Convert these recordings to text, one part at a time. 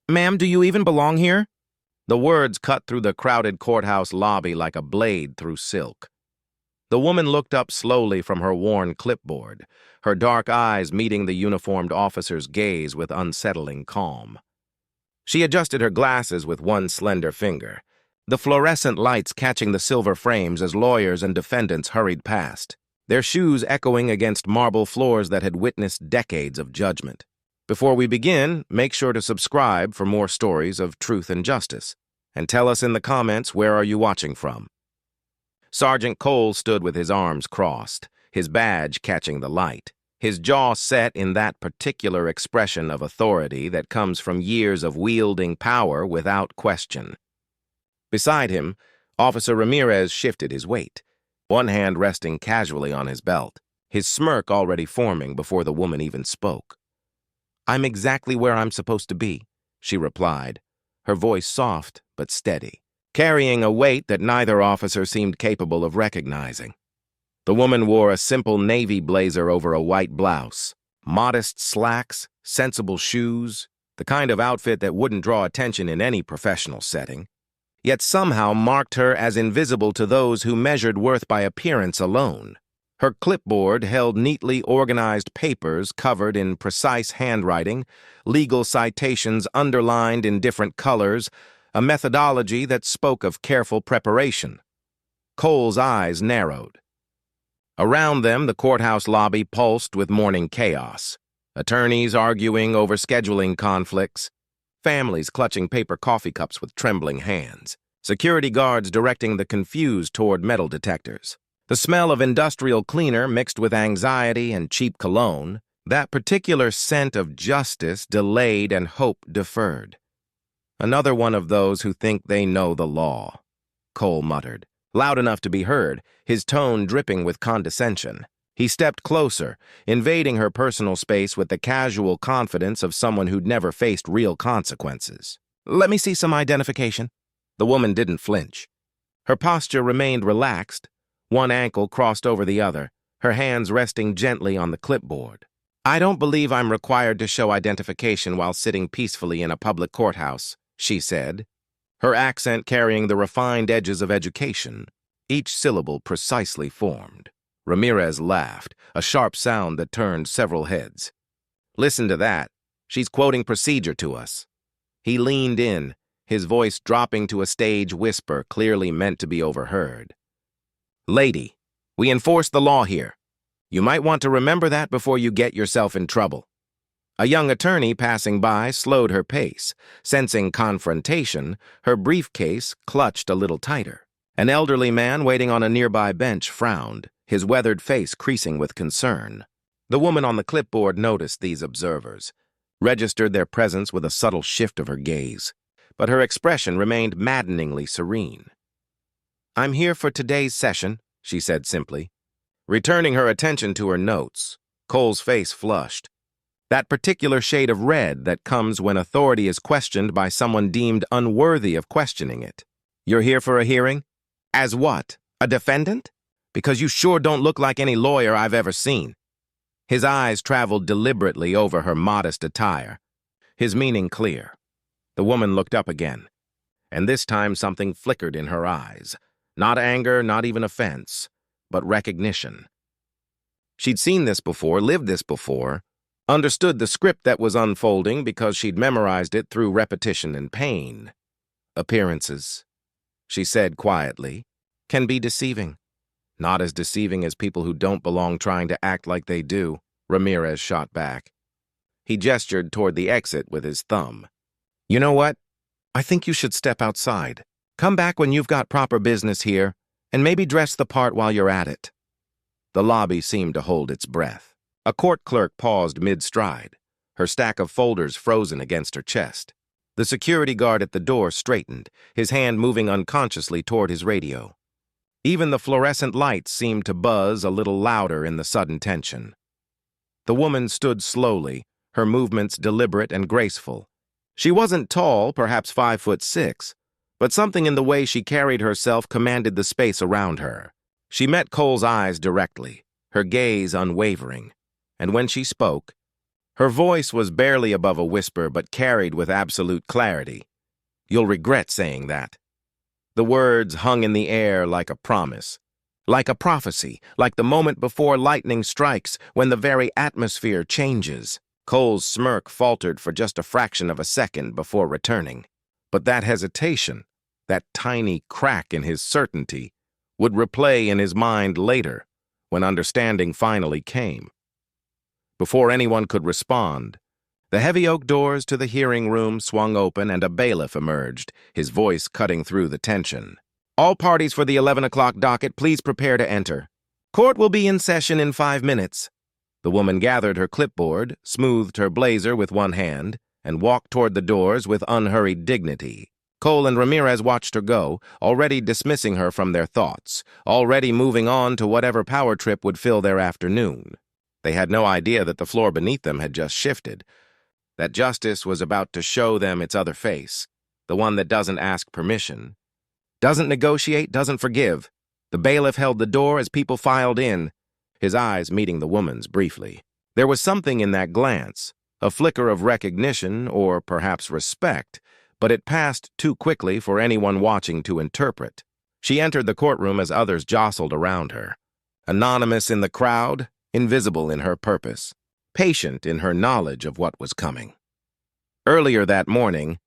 Ma'am, do you even belong here? The words cut through the crowded courthouse lobby like a blade through silk. The woman looked up slowly from her worn clipboard, her dark eyes meeting the uniformed officer's gaze with unsettling calm. She adjusted her glasses with one slender finger, the fluorescent lights catching the silver frames as lawyers and defendants hurried past, their shoes echoing against marble floors that had witnessed decades of judgment. Before we begin, make sure to subscribe for more stories of truth and justice, and tell us in the comments where are you watching from. Sergeant Cole stood with his arms crossed, his badge catching the light, his jaw set in that particular expression of authority that comes from years of wielding power without question. Beside him, Officer Ramirez shifted his weight, one hand resting casually on his belt, his smirk already forming before the woman even spoke. "I'm exactly where I'm supposed to be," she replied, her voice soft but steady, carrying a weight that neither officer seemed capable of recognizing. The woman wore a simple navy blazer over a white blouse, modest slacks, sensible shoes, the kind of outfit that wouldn't draw attention in any professional setting, yet somehow marked her as invisible to those who measured worth by appearance alone. Her clipboard held neatly organized papers covered in precise handwriting, legal citations underlined in different colors, a methodology that spoke of careful preparation. Cole's eyes narrowed. Around them, the courthouse lobby pulsed with morning chaos. Attorneys arguing over scheduling conflicts, families clutching paper coffee cups with trembling hands, security guards directing the confused toward metal detectors. The smell of industrial cleaner mixed with anxiety and cheap cologne, that particular scent of justice delayed and hope deferred. "Another one of those who think they know the law," Cole muttered, loud enough to be heard, his tone dripping with condescension. He stepped closer, invading her personal space with the casual confidence of someone who'd never faced real consequences. "Let me see some identification." The woman didn't flinch. Her posture remained relaxed, one ankle crossed over the other, her hands resting gently on the clipboard. "I don't believe I'm required to show identification while sitting peacefully in a public courthouse," she said, her accent carrying the refined edges of education, each syllable precisely formed. Ramirez laughed, a sharp sound that turned several heads. "Listen to that. She's quoting procedure to us." He leaned in, his voice dropping to a stage whisper clearly meant to be overheard. "Lady, we enforce the law here. You might want to remember that before you get yourself in trouble." A young attorney passing by slowed her pace. Sensing confrontation, her briefcase clutched a little tighter. An elderly man waiting on a nearby bench frowned, his weathered face creasing with concern. The woman on the clipboard noticed these observers, registered their presence with a subtle shift of her gaze, but her expression remained maddeningly serene. "I'm here for today's session," she said simply. Returning her attention to her notes, Cole's face flushed. That particular shade of red that comes when authority is questioned by someone deemed unworthy of questioning it. "You're here for a hearing? As what? A defendant? Because you sure don't look like any lawyer I've ever seen." His eyes traveled deliberately over her modest attire, his meaning clear. The woman looked up again, and this time something flickered in her eyes. Not anger, not even offense, but recognition. She'd seen this before, lived this before, understood the script that was unfolding because she'd memorized it through repetition and pain. "Appearances," she said quietly, "can be deceiving. Not as deceiving as people who don't belong trying to act like they do," Ramirez shot back. He gestured toward the exit with his thumb. "You know what? I think you should step outside. Come back when you've got proper business here, and maybe dress the part while you're at it." The lobby seemed to hold its breath. A court clerk paused mid-stride, her stack of folders frozen against her chest. The security guard at the door straightened, his hand moving unconsciously toward his radio. Even the fluorescent lights seemed to buzz a little louder in the sudden tension. The woman stood slowly, her movements deliberate and graceful. She wasn't tall, perhaps 5'6", but something in the way she carried herself commanded the space around her. She met Cole's eyes directly, her gaze unwavering, and when she spoke, Her voice was barely above a whisper but carried with absolute clarity. "You'll regret saying that." The words hung in the air like a promise, like a prophecy, like the moment before lightning strikes when the very atmosphere changes. Cole's smirk faltered for just a fraction of a second before returning. But that hesitation, that tiny crack in his certainty, would replay in his mind later, when understanding finally came. Before anyone could respond, the heavy oak doors to the hearing room swung open and a bailiff emerged, his voice cutting through the tension. "All parties for the 11 o'clock docket, please prepare to enter. Court will be in session in 5 minutes. The woman gathered her clipboard, smoothed her blazer with one hand, and walked toward the doors with unhurried dignity. Cole and Ramirez watched her go, already dismissing her from their thoughts, already moving on to whatever power trip would fill their afternoon. They had no idea that the floor beneath them had just shifted, that justice was about to show them its other face, the one that doesn't ask permission, doesn't negotiate, doesn't forgive. The bailiff held the door as people filed in, his eyes meeting the woman's briefly. There was something in that glance, a flicker of recognition or perhaps respect, but it passed too quickly for anyone watching to interpret. She entered the courtroom as others jostled around her. Anonymous in the crowd, invisible in her purpose, patient in her knowledge of what was coming. Earlier that morning,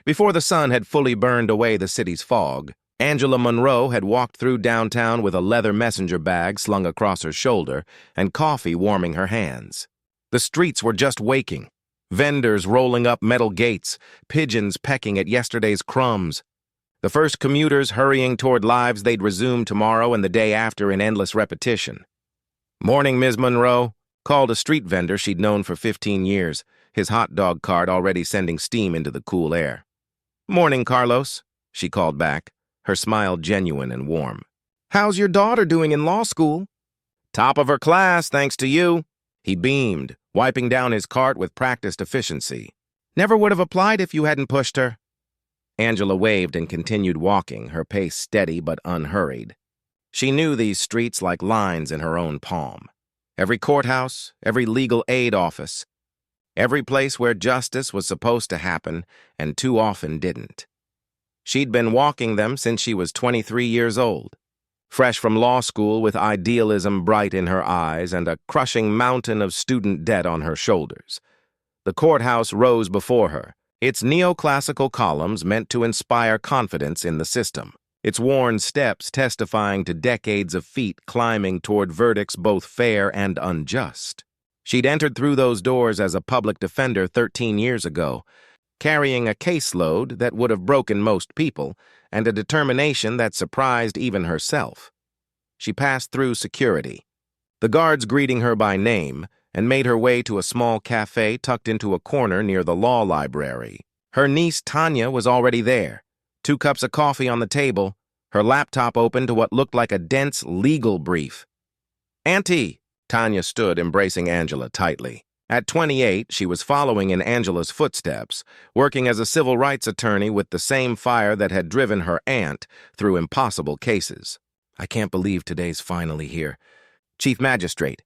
before the sun had fully burned away the city's fog, Angela Monroe had walked through downtown with a leather messenger bag slung across her shoulder and coffee warming her hands. The streets were just waking, vendors rolling up metal gates, pigeons pecking at yesterday's crumbs, the first commuters hurrying toward lives they'd resume tomorrow and the day after in endless repetition. "Morning, Ms. Monroe," called a street vendor she'd known for 15 years, his hot dog cart already sending steam into the cool air. "Morning, Carlos," she called back, her smile genuine and warm. "How's your daughter doing in law school?" "Top of her class, thanks to you." He beamed, wiping down his cart with practiced efficiency. "Never would have applied if you hadn't pushed her." Angela waved and continued walking, her pace steady but unhurried. She knew these streets like lines in her own palm. Every courthouse, every legal aid office, every place where justice was supposed to happen and too often didn't. She'd been walking them since she was 23 years old, fresh from law school with idealism bright in her eyes and a crushing mountain of student debt on her shoulders. The courthouse rose before her, its neoclassical columns meant to inspire confidence in the system, its worn steps testifying to decades of feet climbing toward verdicts both fair and unjust. She'd entered through those doors as a public defender 13 years ago, carrying a caseload that would have broken most people and a determination that surprised even herself. She passed through security, the guards greeting her by name, and made her way to a small cafe tucked into a corner near the law library. Her niece Tanya was already there, 2 cups of coffee on the table, her laptop open to what looked like a dense legal brief. "Auntie," Tanya stood, embracing Angela tightly. At 28, she was following in Angela's footsteps, working as a civil rights attorney with the same fire that had driven her aunt through impossible cases. "I can't believe today's finally here. Chief Magistrate,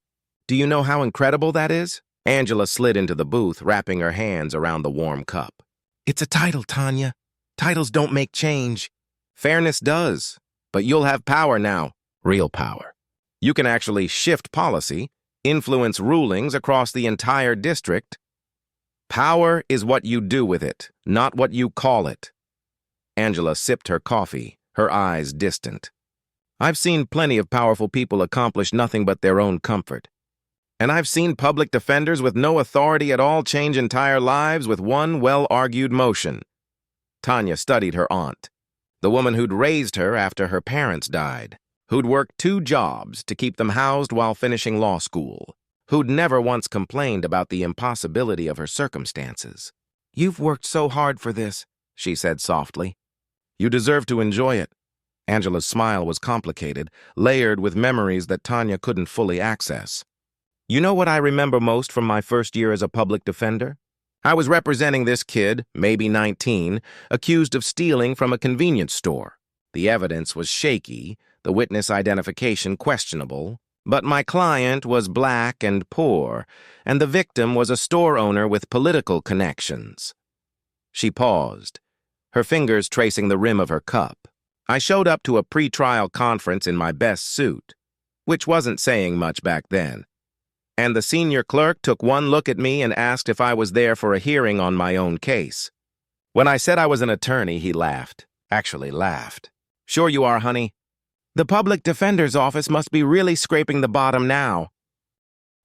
do you know how incredible that is?" Angela slid into the booth, wrapping her hands around the warm cup. "It's a title, Tanya. Titles don't make change." "Fairness does, but you'll have power now, real power. You can actually shift policy, influence rulings across the entire district. Power is what you do with it, not what you call it." Angela sipped her coffee, her eyes distant. "I've seen plenty of powerful people accomplish nothing but their own comfort. And I've seen public defenders with no authority at all change entire lives with one well-argued motion." Tanya studied her aunt, the woman who'd raised her after her parents died, who'd worked 2 jobs to keep them housed while finishing law school, who'd never once complained about the impossibility of her circumstances. "You've worked so hard for this," she said softly. "You deserve to enjoy it." Angela's smile was complicated, layered with memories that Tanya couldn't fully access. "You know what I remember most from my first year as a public defender? I was representing this kid, maybe 19, accused of stealing from a convenience store. The evidence was shaky, the witness identification questionable, But my client was black and poor, and the victim was a store owner with political connections. She paused, her fingers tracing the rim of her cup. I showed up to a pre-trial conference in my best suit, which wasn't saying much back then. And the senior clerk took one look at me and asked if I was there for a hearing on my own case. When I said I was an attorney, he laughed. Actually laughed. "Sure you are, honey. The public defender's office must be really scraping the bottom now."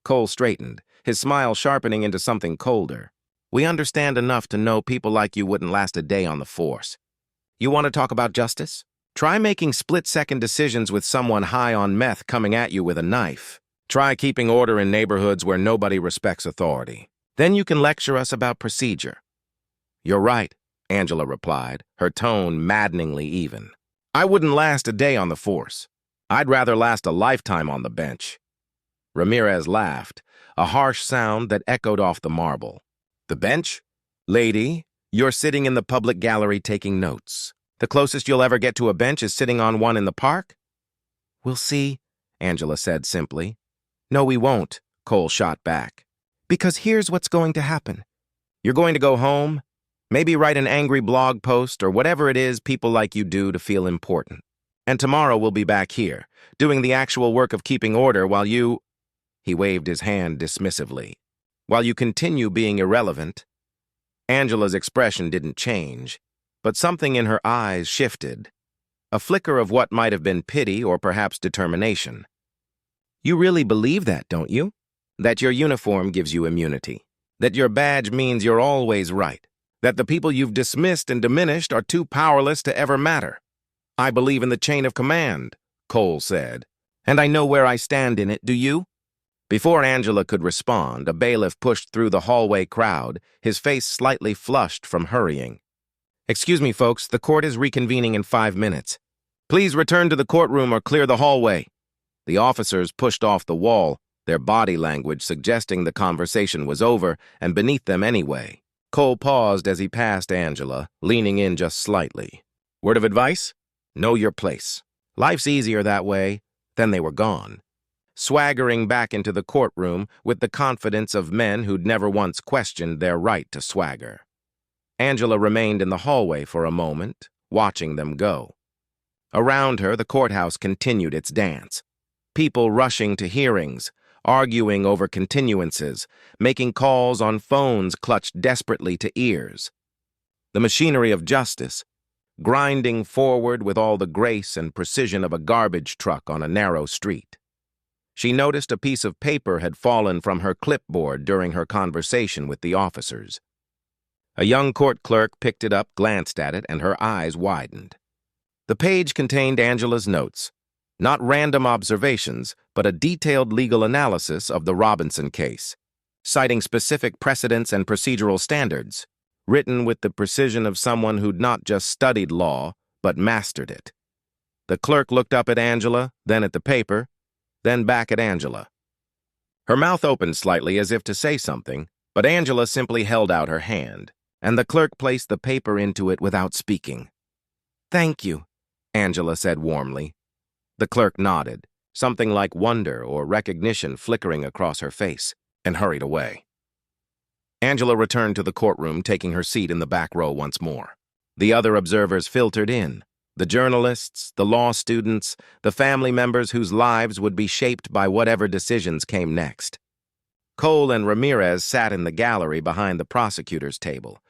Cole straightened, his smile sharpening into something colder. "We understand enough to know people like you wouldn't last a day on the force. You want to talk about justice? Try making split-second decisions with someone high on meth coming at you with a knife. Try keeping order in neighborhoods where nobody respects authority. Then you can lecture us about procedure." "You're right," Angela replied, her tone maddeningly even. "I wouldn't last a day on the force. I'd rather last a lifetime on the bench." Ramirez laughed, a harsh sound that echoed off the marble. "The bench? Lady, you're sitting in the public gallery taking notes. The closest you'll ever get to a bench is sitting on one in the park?" "We'll see," Angela said simply. "No, we won't," Cole shot back. "Because here's what's going to happen. You're going to go home, maybe write an angry blog post or whatever it is people like you do to feel important. And tomorrow we'll be back here, doing the actual work of keeping order while you—" He waved his hand dismissively. "While you continue being irrelevant." Angela's expression didn't change, but something in her eyes shifted. A flicker of what might have been pity or perhaps determination. "You really believe that, don't you? That your uniform gives you immunity? That your badge means you're always right? That the people you've dismissed and diminished are too powerless to ever matter?" "I believe in the chain of command," Cole said. "And I know where I stand in it, do you?" Before Angela could respond, a bailiff pushed through the hallway crowd, his face slightly flushed from hurrying. "Excuse me, folks, the court is reconvening in 5 minutes. Please return to the courtroom or clear the hallway." The officers pushed off the wall, their body language suggesting the conversation was over and beneath them anyway. Cole paused as he passed Angela, leaning in just slightly. "Word of advice? Know your place. Life's easier that way." Then they were gone, swaggering back into the courtroom with the confidence of men who'd never once questioned their right to swagger. Angela remained in the hallway for a moment, watching them go. Around her, the courthouse continued its dance. People rushing to hearings, arguing over continuances, making calls on phones clutched desperately to ears. The machinery of justice, grinding forward with all the grace and precision of a garbage truck on a narrow street. She noticed a piece of paper had fallen from her clipboard during her conversation with the officers. A young court clerk picked it up, glanced at it, and her eyes widened. The page contained Angela's notes. Not random observations, but a detailed legal analysis of the Robinson case, citing specific precedents and procedural standards, written with the precision of someone who'd not just studied law, but mastered it. The clerk looked up at Angela, then at the paper, then back at Angela. Her mouth opened slightly as if to say something, but Angela simply held out her hand, and the clerk placed the paper into it without speaking. "Thank you," Angela said warmly. The clerk nodded, something like wonder or recognition flickering across her face, and hurried away. Angela returned to the courtroom, taking her seat in the back row once more. The other observers filtered in, the journalists, the law students, the family members whose lives would be shaped by whatever decisions came next. Cole and Ramirez sat in the gallery behind the prosecutor's table,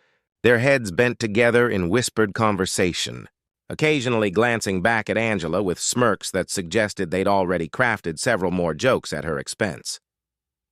their heads bent together in whispered conversation, occasionally glancing back at Angela with smirks that suggested they'd already crafted several more jokes at her expense.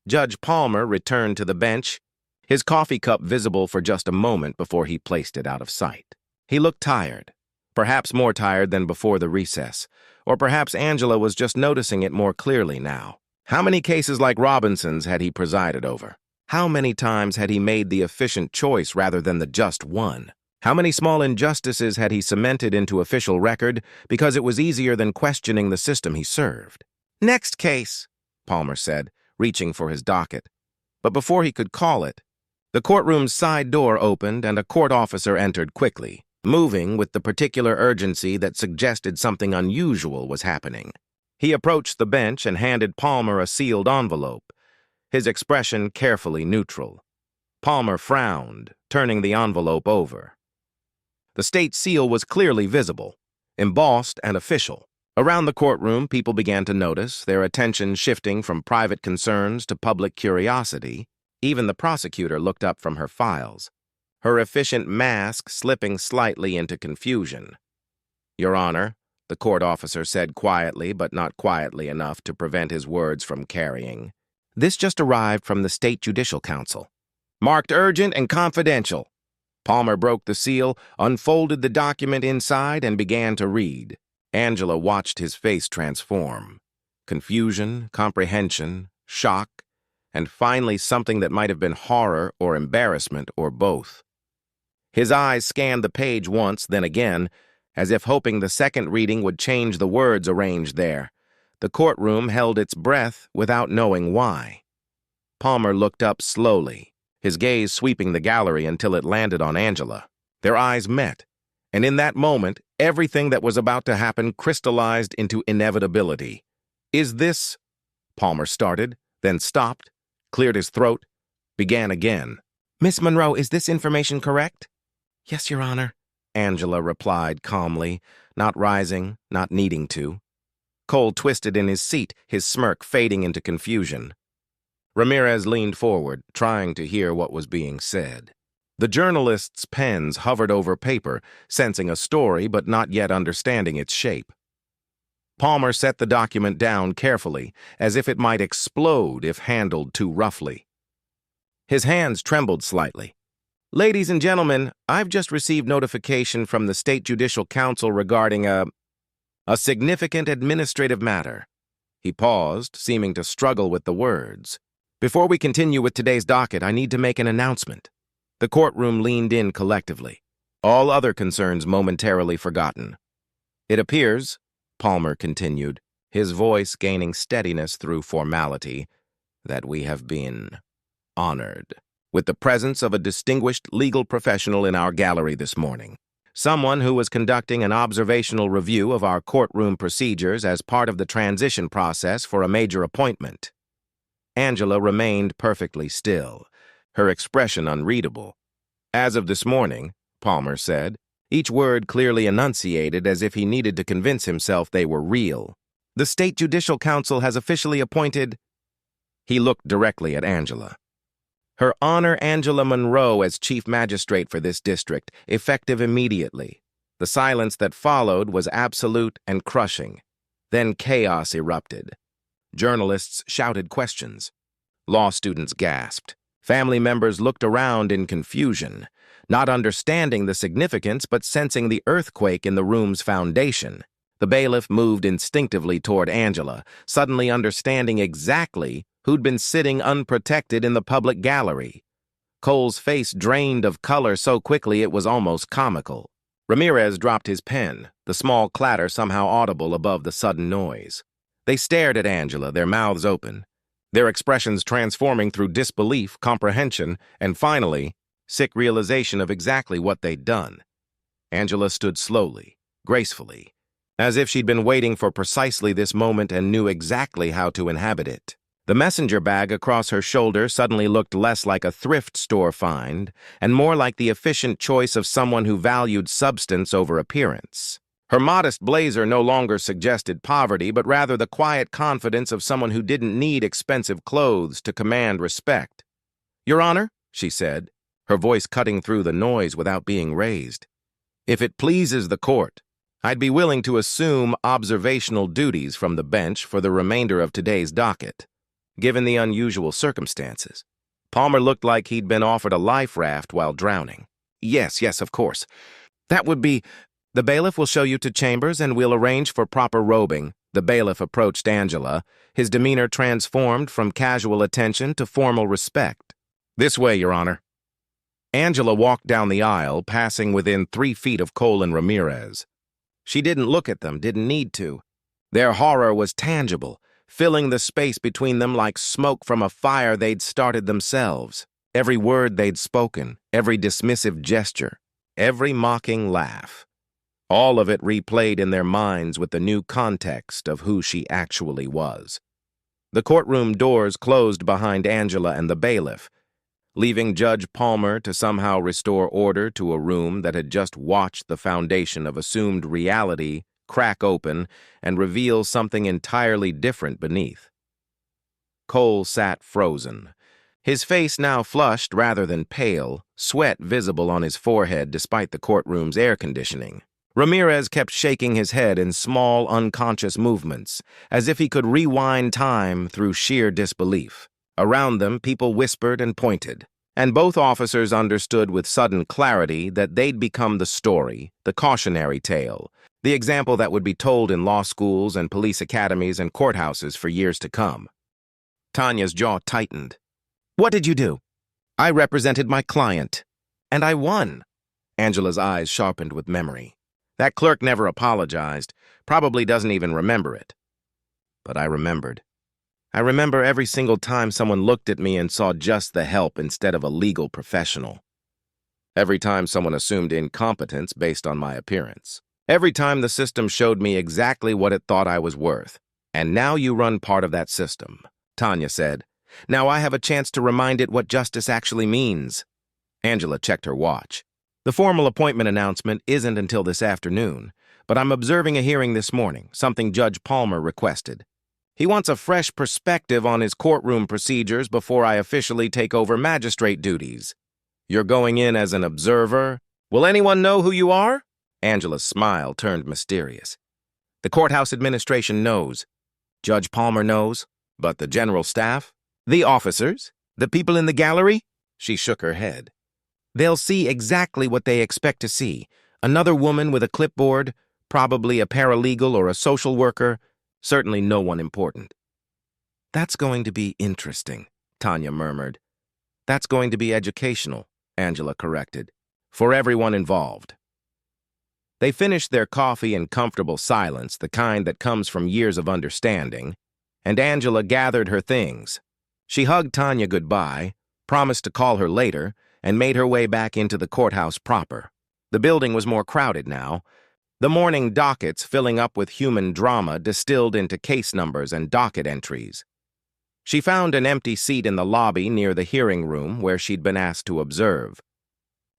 Judge Palmer returned to the bench, his coffee cup visible for just a moment before he placed it out of sight. He looked tired, perhaps more tired than before the recess, or perhaps Angela was just noticing it more clearly now. How many cases like Robinson's had he presided over? How many times had he made the efficient choice rather than the just one? How many small injustices had he cemented into official record because it was easier than questioning the system he served? "Next case," Palmer said, reaching for his docket. But before he could call it, the courtroom's side door opened and a court officer entered quickly, moving with the particular urgency that suggested something unusual was happening. He approached the bench and handed Palmer a sealed envelope, his expression carefully neutral. Palmer frowned, turning the envelope over. The state seal was clearly visible, embossed and official. Around the courtroom, people began to notice, their attention shifting from private concerns to public curiosity. Even the prosecutor looked up from her files, her efficient mask slipping slightly into confusion. "Your Honor," the court officer said quietly, but not quietly enough to prevent his words from carrying. "This just arrived from the State Judicial Council. Marked urgent and confidential." Palmer broke the seal, unfolded the document inside, and began to read. Angela watched his face transform. Confusion, comprehension, shock, and finally something that might have been horror or embarrassment or both. His eyes scanned the page once, then again, as if hoping the second reading would change the words arranged there. The courtroom held its breath without knowing why. Palmer looked up slowly, his gaze sweeping the gallery until it landed on Angela. Their eyes met, and in that moment, everything that was about to happen crystallized into inevitability. "Is this—" Palmer started, then stopped, cleared his throat, began again. "Miss Monroe, is this information correct?" "Yes, Your Honor," Angela replied calmly, not rising, not needing to. Cole twisted in his seat, his smirk fading into confusion. Ramirez leaned forward, trying to hear what was being said. The journalist's pens hovered over paper, sensing a story but not yet understanding its shape. Palmer set the document down carefully, as if it might explode if handled too roughly. His hands trembled slightly. "Ladies and gentlemen, I've just received notification from the State Judicial Council regarding a significant administrative matter." He paused, seeming to struggle with the words. "Before we continue with today's docket, I need to make an announcement." The courtroom leaned in collectively, all other concerns momentarily forgotten. "It appears," Palmer continued, his voice gaining steadiness through formality, "that we have been honored with the presence of a distinguished legal professional in our gallery this morning. Someone who was conducting an observational review of our courtroom procedures as part of the transition process for a major appointment." Angela remained perfectly still, her expression unreadable. "As of this morning," Palmer said, each word clearly enunciated as if he needed to convince himself they were real. "The State Judicial Council has officially appointed—" He looked directly at Angela. "Her Honor Angela Monroe as Chief Magistrate for this district, effective immediately." The silence that followed was absolute and crushing. Then chaos erupted. Journalists shouted questions. Law students gasped. Family members looked around in confusion, not understanding the significance but sensing the earthquake in the room's foundation. The bailiff moved instinctively toward Angela, suddenly understanding exactly who'd been sitting unprotected in the public gallery. Cole's face drained of color so quickly it was almost comical. Ramirez dropped his pen, the small clatter somehow audible above the sudden noise. They stared at Angela, their mouths open, their expressions transforming through disbelief, comprehension, and finally, sick realization of exactly what they'd done. Angela stood slowly, gracefully, as if she'd been waiting for precisely this moment and knew exactly how to inhabit it. The messenger bag across her shoulder suddenly looked less like a thrift store find and more like the efficient choice of someone who valued substance over appearance. Her modest blazer no longer suggested poverty, but rather the quiet confidence of someone who didn't need expensive clothes to command respect. "Your Honor," she said, her voice cutting through the noise without being raised, "if it pleases the court, I'd be willing to assume observational duties from the bench for the remainder of today's docket, given the unusual circumstances." Palmer looked like he'd been offered a life raft while drowning. Yes, of course. That would be— The bailiff will show you to chambers and we'll arrange for proper robing." The bailiff approached Angela, his demeanor transformed from casual attention to formal respect. "This way, Your Honor." Angela walked down the aisle, passing within 3 feet of Cole and Ramirez. She didn't look at them, didn't need to. Their horror was tangible, filling the space between them like smoke from a fire they'd started themselves. Every word they'd spoken, every dismissive gesture, every mocking laugh. all of it replayed in their minds with the new context of who she actually was. The courtroom doors closed behind Angela and the bailiff, leaving Judge Palmer to somehow restore order to a room that had just watched the foundation of assumed reality crack open and reveal something entirely different beneath. Cole sat frozen, his face now flushed rather than pale, sweat visible on his forehead despite the courtroom's air conditioning. Ramirez kept shaking his head in small, unconscious movements, as if he could rewind time through sheer disbelief. Around them, people whispered and pointed, and both officers understood with sudden clarity that they'd become the story, the cautionary tale, the example that would be told in law schools and police academies and courthouses for years to come. Tanya's jaw tightened. "What did you do?" "I represented my client, and I won." Angela's eyes sharpened with memory. "That clerk never apologized, probably doesn't even remember it. But I remembered. I remember every single time someone looked at me and saw just the help instead of a legal professional. Every time someone assumed incompetence based on my appearance. Every time the system showed me exactly what it thought I was worth. And now you run part of that system," Tanya said. "Now I have a chance to remind it what justice actually means." Angela checked her watch. "The formal appointment announcement isn't until this afternoon, but I'm observing a hearing this morning, something Judge Palmer requested. He wants a fresh perspective on his courtroom procedures before I officially take over magistrate duties." "You're going in as an observer? Will anyone know who you are?" Angela's smile turned mysterious. "The courthouse administration knows. Judge Palmer knows. But the general staff? The officers? The people in the gallery?" She shook her head. "They'll see exactly what they expect to see. Another woman with a clipboard, probably a paralegal or a social worker, certainly no one important." "That's going to be interesting," Tanya murmured. "That's going to be educational," Angela corrected, "for everyone involved." They finished their coffee in comfortable silence, the kind that comes from years of understanding, and Angela gathered her things. She hugged Tanya goodbye, promised to call her later, and made her way back into the courthouse proper. The building was more crowded now, the morning dockets filling up with human drama distilled into case numbers and docket entries. She found an empty seat in the lobby near the hearing room where she'd been asked to observe,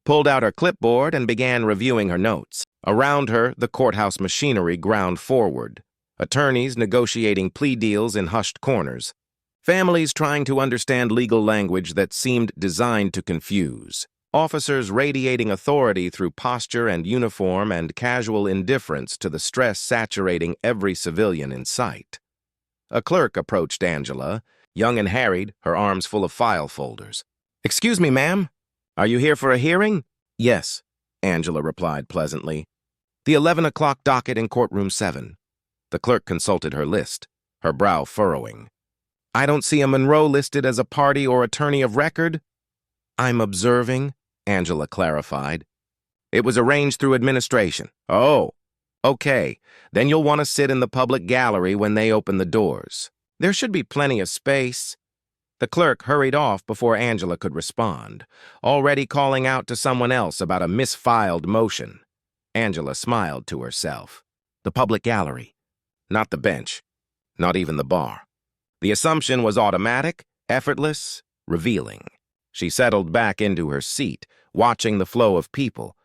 pulled out her clipboard and began reviewing her notes. Around her, the courthouse machinery ground forward, attorneys negotiating plea deals in hushed corners, families trying to understand legal language that seemed designed to confuse, officers radiating authority through posture and uniform and casual indifference to the stress saturating every civilian in sight. A clerk approached Angela, young and harried, her arms full of file folders. "Excuse me, ma'am. Are you here for a hearing?" "Yes," Angela replied pleasantly. "The 11 o'clock docket in courtroom 7. The clerk consulted her list, her brow furrowing. "I don't see a Monroe listed as a party or attorney of record." "I'm observing," Angela clarified. "It was arranged through administration." "Oh, okay. Then you'll want to sit in the public gallery when they open the doors. There should be plenty of space." The clerk hurried off before Angela could respond, already calling out to someone else about a misfiled motion. Angela smiled to herself. The public gallery. Not the bench. Not even the bar. The assumption was automatic, effortless, revealing. She settled back into her seat, watching the flow of people,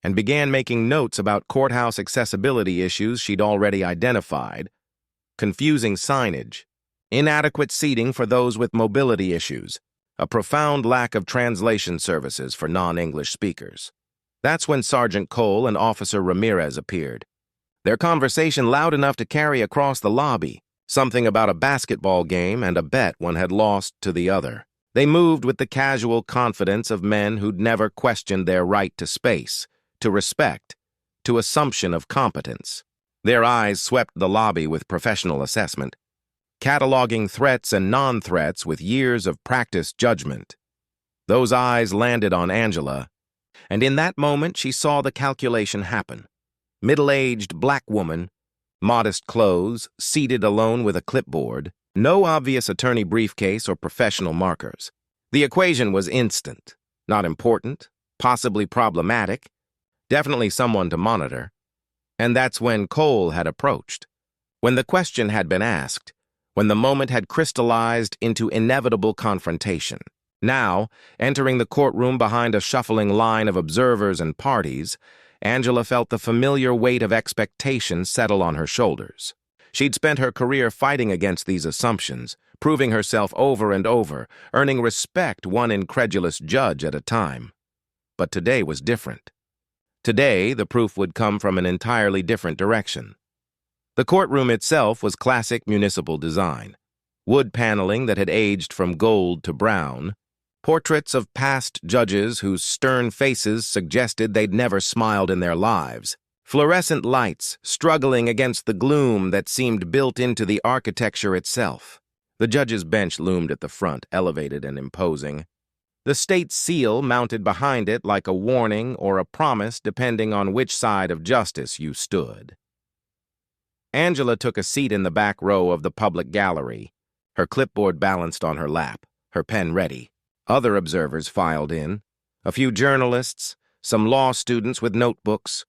and began making notes about courthouse accessibility issues she'd already identified. Confusing signage, inadequate seating for those with mobility issues, a profound lack of translation services for non-English speakers. That's when Sergeant Cole and Officer Ramirez appeared. Their conversation loud enough to carry across the lobby, something about a basketball game and a bet one had lost to the other. They moved with the casual confidence of men who'd never questioned their right to space, to respect, to assumption of competence. Their eyes swept the lobby with professional assessment, cataloging threats and non-threats with years of practiced judgment. Those eyes landed on Angela, and in that moment she saw the calculation happen. Middle-aged black woman, modest clothes, seated alone with a clipboard, no obvious attorney briefcase or professional markers. The equation was instant, not important, possibly problematic, definitely someone to monitor. And that's when Cole had approached. When the question had been asked, when the moment had crystallized into inevitable confrontation. Now, entering the courtroom behind a shuffling line of observers and parties, Angela felt the familiar weight of expectation settle on her shoulders. She'd spent her career fighting against these assumptions, proving herself over and over, earning respect one incredulous judge at a time. But today was different. Today, the proof would come from an entirely different direction. The courtroom itself was classic municipal design. Wood paneling that had aged from gold to brown, portraits of past judges whose stern faces suggested they'd never smiled in their lives, fluorescent lights struggling against the gloom that seemed built into the architecture itself. The judge's bench loomed at the front, elevated and imposing. The state seal mounted behind it like a warning or a promise depending on which side of justice you stood. Angela took a seat in the back row of the public gallery, her clipboard balanced on her lap, her pen ready. Other observers filed in, a few journalists, some law students with notebooks,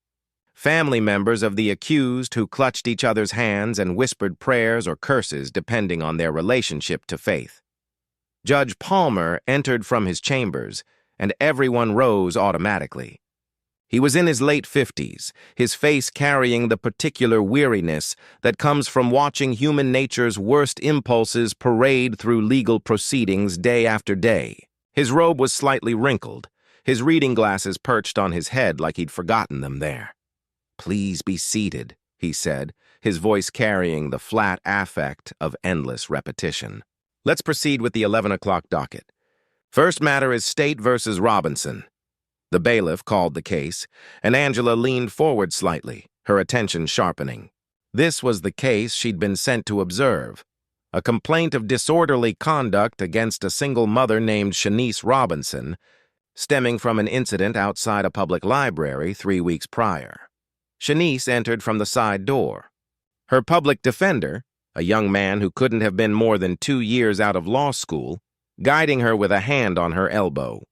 family members of the accused who clutched each other's hands and whispered prayers or curses depending on their relationship to faith. Judge Palmer entered from his chambers, and everyone rose automatically. He was in his late 50s, his face carrying the particular weariness that comes from watching human nature's worst impulses parade through legal proceedings day after day. His robe was slightly wrinkled, his reading glasses perched on his head like he'd forgotten them there. "Please be seated," he said, his voice carrying the flat affect of endless repetition. "Let's proceed with the 11 o'clock docket. First matter is State versus Robinson." The bailiff called the case, and Angela leaned forward slightly, her attention sharpening. This was the case she'd been sent to observe, a complaint of disorderly conduct against a single mother named Shanice Robinson, stemming from an incident outside a public library 3 weeks prior. Shanice entered from the side door. Her public defender, a young man who couldn't have been more than 2 years out of law school, guiding her with a hand on her elbow.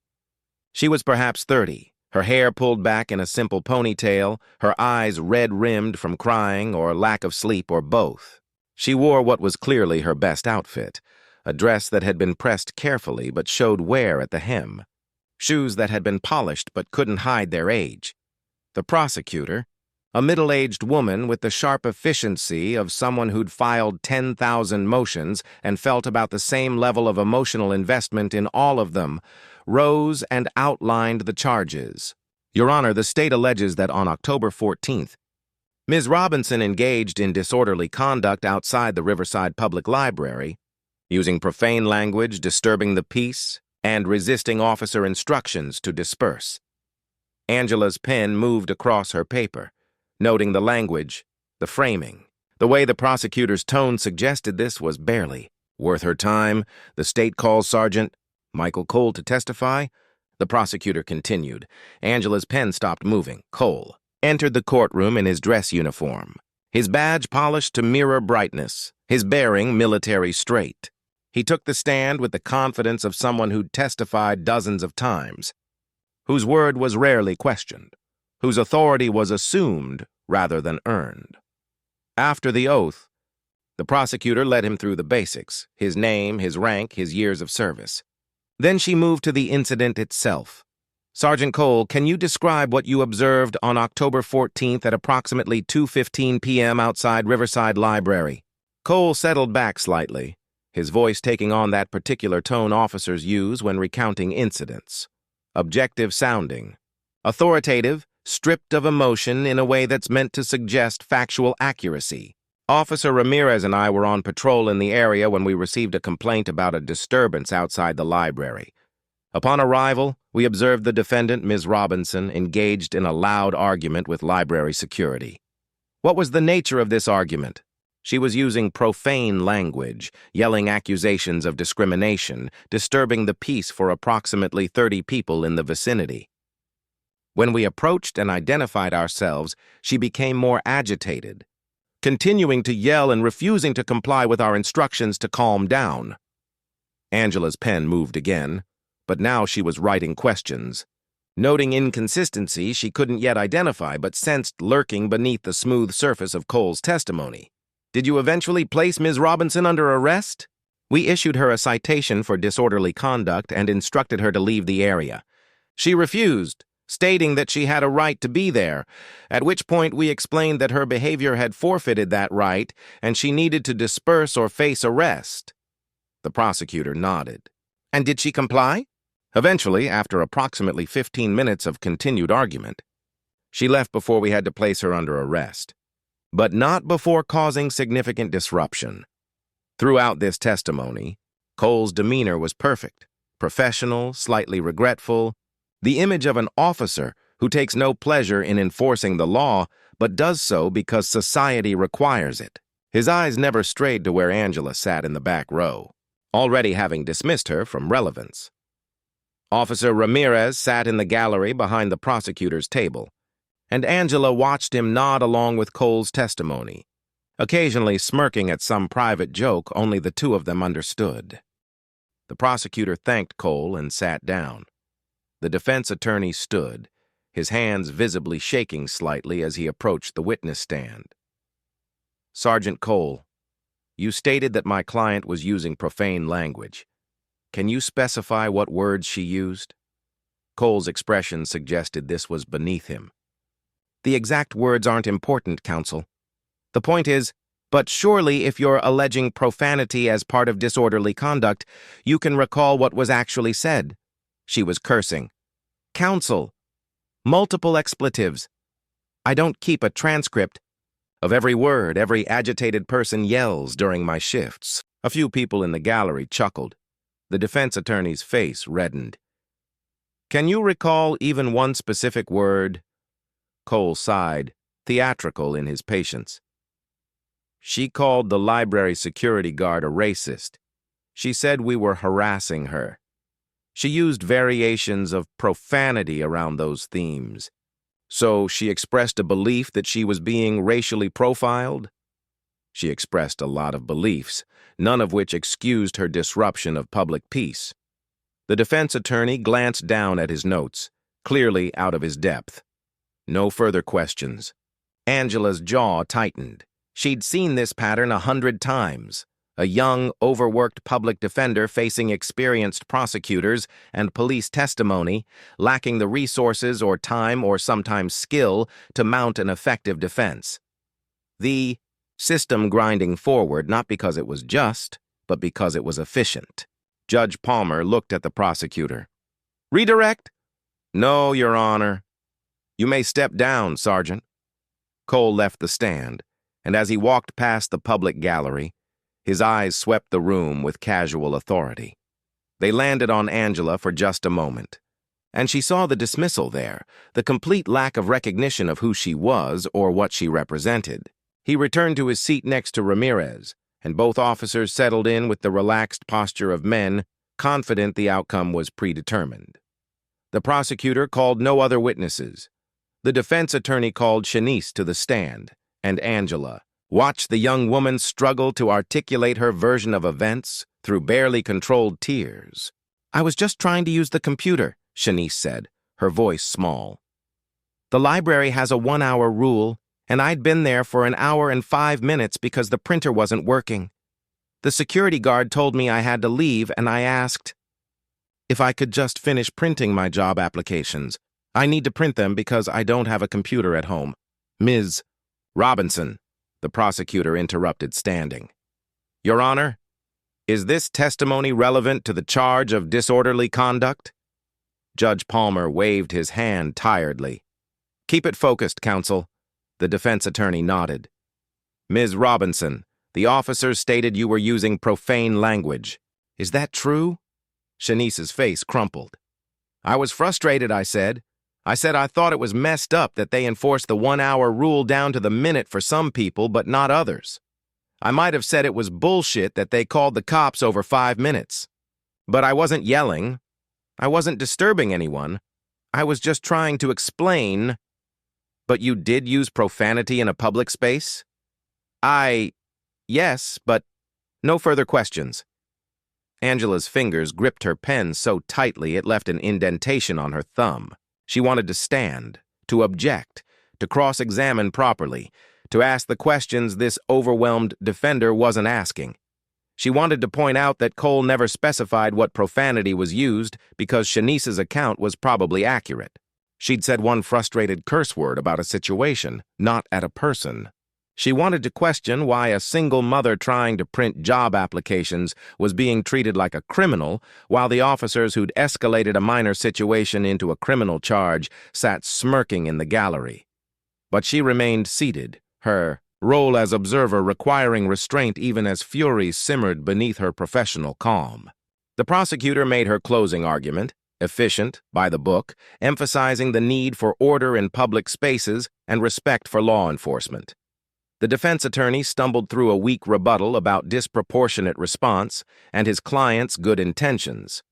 She was perhaps 30, her hair pulled back in a simple ponytail, her eyes red-rimmed from crying or lack of sleep or both. She wore what was clearly her best outfit, a dress that had been pressed carefully but showed wear at the hem, shoes that had been polished but couldn't hide their age. The prosecutor, a middle-aged woman with the sharp efficiency of someone who'd filed 10,000 motions and felt about the same level of emotional investment in all of them, rose and outlined the charges. "Your Honor, the state alleges that on October 14th, Ms. Robinson engaged in disorderly conduct outside the Riverside Public Library, using profane language, disturbing the peace, and resisting officer instructions to disperse." Angela's pen moved across her paper, noting the language, the framing. The way the prosecutor's tone suggested this was barely worth her time. "The state calls Sergeant Michael Cole to testify." The prosecutor continued. Angela's pen stopped moving. Cole entered the courtroom in his dress uniform, his badge polished to mirror brightness, his bearing military straight. He took the stand with the confidence of someone who'd testified dozens of times, whose word was rarely questioned, whose authority was assumed rather than earned. After the oath, the prosecutor led him through the basics, his name, his rank, his years of service. Then she moved to the incident itself. "Sergeant Cole, can you describe what you observed on October 14th at approximately 2:15 p.m. outside Riverside Library?" Cole settled back slightly, his voice taking on that particular tone officers use when recounting incidents. Objective sounding. Authoritative, stripped of emotion in a way that's meant to suggest factual accuracy. "Officer Ramirez and I were on patrol in the area when we received a complaint about a disturbance outside the library. Upon arrival, we observed the defendant, Ms. Robinson, engaged in a loud argument with library security. What was the nature of this argument? She was using profane language, yelling accusations of discrimination, disturbing the peace for approximately 30 people in the vicinity. When we approached and identified ourselves, she became more agitated, continuing to yell and refusing to comply with our instructions to calm down." Angela's pen moved again, but now she was writing questions. Noting inconsistency she couldn't yet identify but sensed lurking beneath the smooth surface of Cole's testimony. "Did you eventually place Ms. Robinson under arrest?" "We issued her a citation for disorderly conduct and instructed her to leave the area. She refused, stating that she had a right to be there, at which point we explained that her behavior had forfeited that right and she needed to disperse or face arrest." The prosecutor nodded. "And did she comply?" "Eventually, after approximately 15 minutes of continued argument. She left before we had to place her under arrest, but not before causing significant disruption." Throughout this testimony, Cole's demeanor was perfect, professional, slightly regretful, the image of an officer who takes no pleasure in enforcing the law but does so because society requires it. His eyes never strayed to where Angela sat in the back row, already having dismissed her from relevance. Officer Ramirez sat in the gallery behind the prosecutor's table, and Angela watched him nod along with Cole's testimony, occasionally smirking at some private joke only the two of them understood. The prosecutor thanked Cole and sat down. The defense attorney stood, his hands visibly shaking slightly as he approached the witness stand. "Sergeant Cole, you stated that my client was using profane language. Can you specify what words she used?" Cole's expression suggested this was beneath him. "The exact words aren't important, counsel. The point is, but surely if you're alleging profanity as part of disorderly conduct, you can recall what was actually said." "She was cursing." "Counsel, multiple expletives. I don't keep a transcript of every word every agitated person yells during my shifts." A few people in the gallery chuckled. The defense attorney's face reddened. "Can you recall even one specific word?" Cole sighed, theatrical in his patience. "She called the library security guard a racist. She said we were harassing her. She used variations of profanity around those themes. So she expressed a belief that she was being racially profiled?" She expressed a lot of beliefs, none of which excused her disruption of public peace. The defense attorney glanced down at his notes, clearly out of his depth. No further questions. Angela's jaw tightened. She'd seen this pattern 100 times. A young, overworked public defender facing experienced prosecutors and police testimony, lacking the resources or time or sometimes skill to mount an effective defense. The system grinding forward not because it was just, but because it was efficient. Judge Palmer looked at the prosecutor. "Redirect?" "No, Your Honor." "You may step down, Sergeant." Cole left the stand, and as he walked past the public gallery, his eyes swept the room with casual authority. They landed on Angela for just a moment, and she saw the dismissal there, the complete lack of recognition of who she was or what she represented. He returned to his seat next to Ramirez, and both officers settled in with the relaxed posture of men, confident the outcome was predetermined. The prosecutor called no other witnesses. The defense attorney called Shanice to the stand, and Angela watched the young woman struggle to articulate her version of events through barely controlled tears. "I was just trying to use the computer," Shanice said, her voice small. "The library has a 1-hour rule, and I'd been there for an hour and 5 minutes because the printer wasn't working. The security guard told me I had to leave, and I asked if I could just finish printing my job applications. I need to print them because I don't have a computer at home." "Ms. Robinson," the prosecutor interrupted, standing. "Your Honor, is this testimony relevant to the charge of disorderly conduct?" Judge Palmer waved his hand tiredly. "Keep it focused, counsel." The defense attorney nodded. "Ms. Robinson, the officers stated you were using profane language. Is that true?" Shanice's face crumpled. "I was frustrated, I said. I thought it was messed up that they enforced the 1-hour rule down to the minute for some people, but not others. I might have said it was bullshit that they called the cops over 5 minutes. But I wasn't yelling. I wasn't disturbing anyone. I was just trying to explain." "But you did use profanity in a public space?" Yes, but no further questions." Angela's fingers gripped her pen so tightly it left an indentation on her thumb. She wanted to stand, to object, to cross-examine properly, to ask the questions this overwhelmed defender wasn't asking. She wanted to point out that Cole never specified what profanity was used because Shanice's account was probably accurate. She'd said one frustrated curse word about a situation, not at a person. She wanted to question why a single mother trying to print job applications was being treated like a criminal, while the officers who'd escalated a minor situation into a criminal charge sat smirking in the gallery. But she remained seated, her role as observer requiring restraint even as fury simmered beneath her professional calm. The prosecutor made her closing argument, efficient, by the book, emphasizing the need for order in public spaces and respect for law enforcement. The defense attorney stumbled through a weak rebuttal about disproportionate response and his client's good intentions.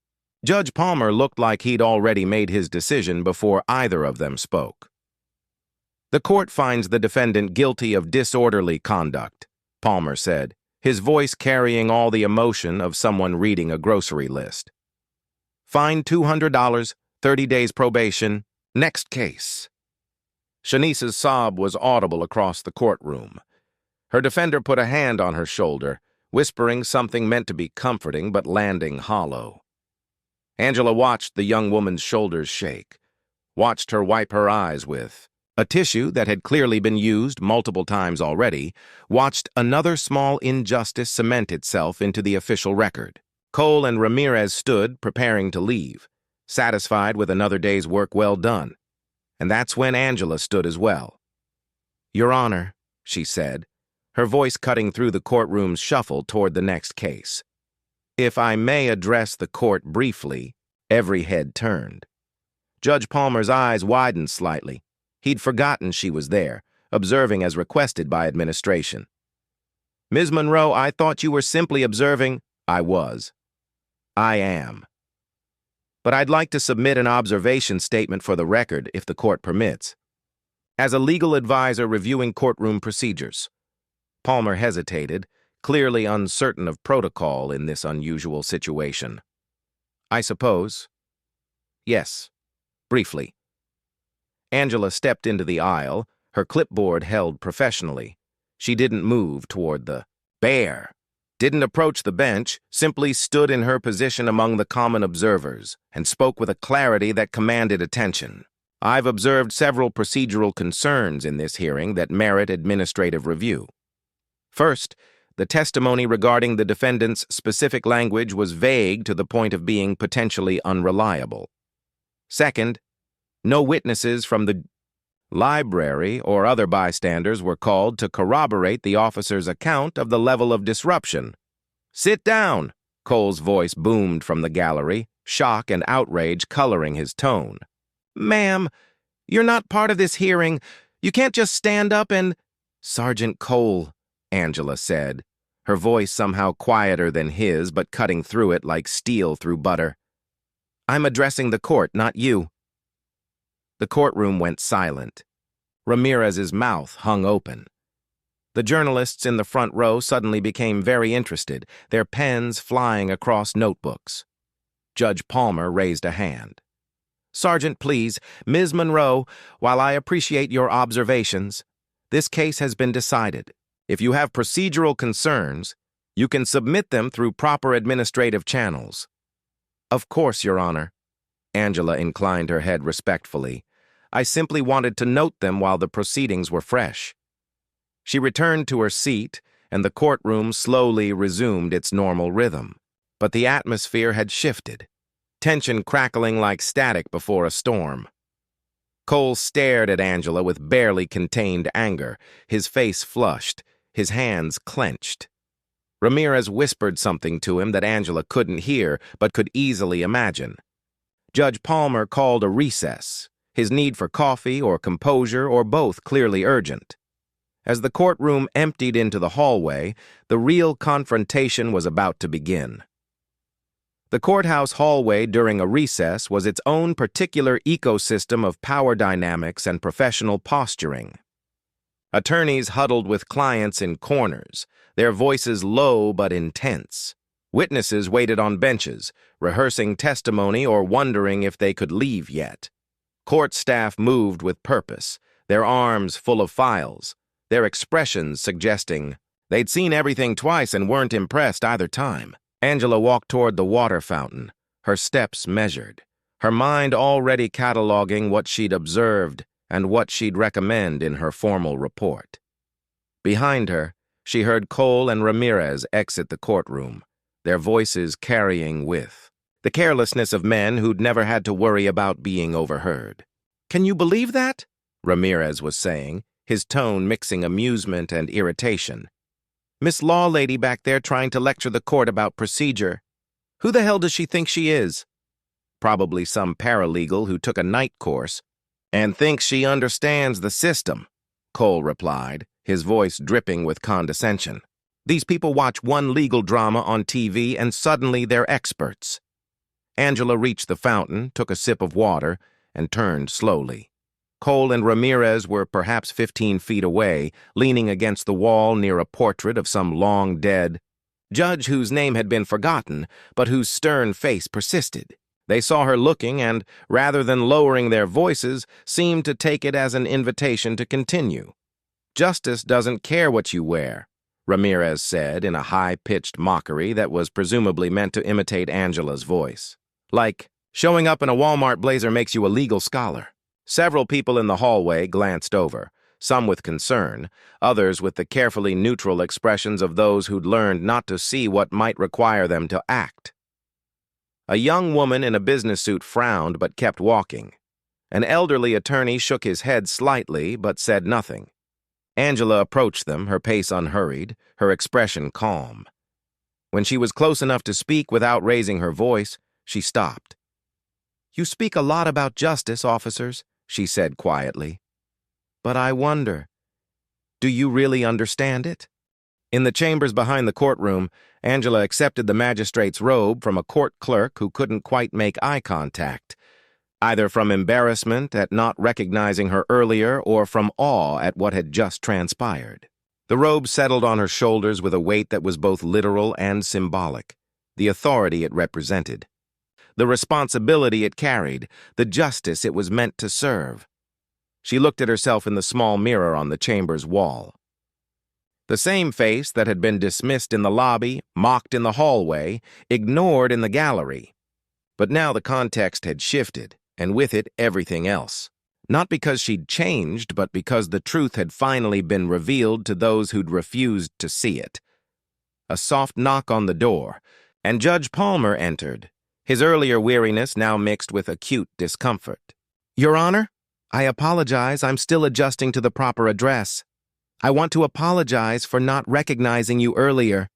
Judge Palmer looked like he'd already made his decision before either of them spoke. "The court finds the defendant guilty of disorderly conduct," Palmer said, his voice carrying all the emotion of someone reading a grocery list. "Fine $200, 30 days probation. Next case." Shanice's sob was audible across the courtroom. Her defender put a hand on her shoulder, whispering something meant to be comforting but landing hollow. Angela watched the young woman's shoulders shake, watched her wipe her eyes with a tissue that had clearly been used multiple times already, watched another small injustice cement itself into the official record. Cole and Ramirez stood, preparing to leave, satisfied with another day's work well done. And that's when Angela stood as well. "Your Honor," she said, her voice cutting through the courtroom's shuffle toward the next case. "If I may address the court briefly," every head turned. Judge Palmer's eyes widened slightly. He'd forgotten she was there, observing as requested by administration. "Ms. Monroe, I thought you were simply observing." "I was. I am. But I'd like to submit an observation statement for the record, if the court permits. As a legal advisor reviewing courtroom procedures." Palmer hesitated, clearly uncertain of protocol in this unusual situation. "I suppose. Yes. Briefly." Angela stepped into the aisle, her clipboard held professionally. She didn't move toward the bear, didn't approach the bench, simply stood in her position among the common observers, and spoke with a clarity that commanded attention. "I've observed several procedural concerns in this hearing that merit administrative review. First, the testimony regarding the defendant's specific language was vague to the point of being potentially unreliable. Second, no witnesses from the library or other bystanders were called to corroborate the officer's account of the level of disruption." "Sit down," Cole's voice boomed from the gallery, shock and outrage coloring his tone. "Ma'am, you're not part of this hearing. You can't just stand up and—" "Sergeant Cole," Angela said, her voice somehow quieter than his but cutting through it like steel through butter. "I'm addressing the court, not you." The courtroom went silent. Ramirez's mouth hung open. The journalists in the front row suddenly became very interested, their pens flying across notebooks. Judge Palmer raised a hand. "Sergeant, please, Ms. Monroe, while I appreciate your observations, this case has been decided. If you have procedural concerns, you can submit them through proper administrative channels." "Of course, Your Honor." Angela inclined her head respectfully. "I simply wanted to note them while the proceedings were fresh." She returned to her seat, and the courtroom slowly resumed its normal rhythm. But the atmosphere had shifted, tension crackling like static before a storm. Cole stared at Angela with barely contained anger, his face flushed, his hands clenched. Ramirez whispered something to him that Angela couldn't hear but could easily imagine. Judge Palmer called a recess, his need for coffee or composure or both clearly urgent. As the courtroom emptied into the hallway, the real confrontation was about to begin. The courthouse hallway during a recess was its own particular ecosystem of power dynamics and professional posturing. Attorneys huddled with clients in corners, their voices low but intense. Witnesses waited on benches, rehearsing testimony or wondering if they could leave yet. Court staff moved with purpose, their arms full of files, their expressions suggesting they'd seen everything twice and weren't impressed either time. Angela walked toward the water fountain, her steps measured, her mind already cataloging what she'd observed and what she'd recommend in her formal report. Behind her, she heard Cole and Ramirez exit the courtroom, their voices carrying with the carelessness of men who'd never had to worry about being overheard. "Can you believe that?" Ramirez was saying, his tone mixing amusement and irritation. "Miss Law Lady back there trying to lecture the court about procedure. Who the hell does she think she is? Probably some paralegal who took a night course and thinks she understands the system," Cole replied, his voice dripping with condescension. "These people watch one legal drama on TV and suddenly they're experts." Angela reached the fountain, took a sip of water, and turned slowly. Cole and Ramirez were perhaps 15 feet away, leaning against the wall near a portrait of some long-dead judge whose name had been forgotten, but whose stern face persisted. They saw her looking and, rather than lowering their voices, seemed to take it as an invitation to continue. "Justice doesn't care what you wear," Ramirez said in a high-pitched mockery that was presumably meant to imitate Angela's voice. "Like, showing up in a Walmart blazer makes you a legal scholar." Several people in the hallway glanced over, some with concern, others with the carefully neutral expressions of those who'd learned not to see what might require them to act. A young woman in a business suit frowned but kept walking. An elderly attorney shook his head slightly but said nothing. Angela approached them, her pace unhurried, her expression calm. When she was close enough to speak without raising her voice, she stopped. "You speak a lot about justice, officers," she said quietly. "But I wonder, do you really understand it?" In the chambers behind the courtroom, Angela accepted the magistrate's robe from a court clerk who couldn't quite make eye contact, either from embarrassment at not recognizing her earlier or from awe at what had just transpired. The robe settled on her shoulders with a weight that was both literal and symbolic, the authority it represented, the responsibility it carried, the justice it was meant to serve. She looked at herself in the small mirror on the chamber's wall. The same face that had been dismissed in the lobby, mocked in the hallway, ignored in the gallery. But now the context had shifted, and with it everything else. Not because she'd changed, but because the truth had finally been revealed to those who'd refused to see it. A soft knock on the door, and Judge Palmer entered, his earlier weariness now mixed with acute discomfort. "Your Honor, I apologize, I'm still adjusting to the proper address. I want to apologize for not recognizing you earlier,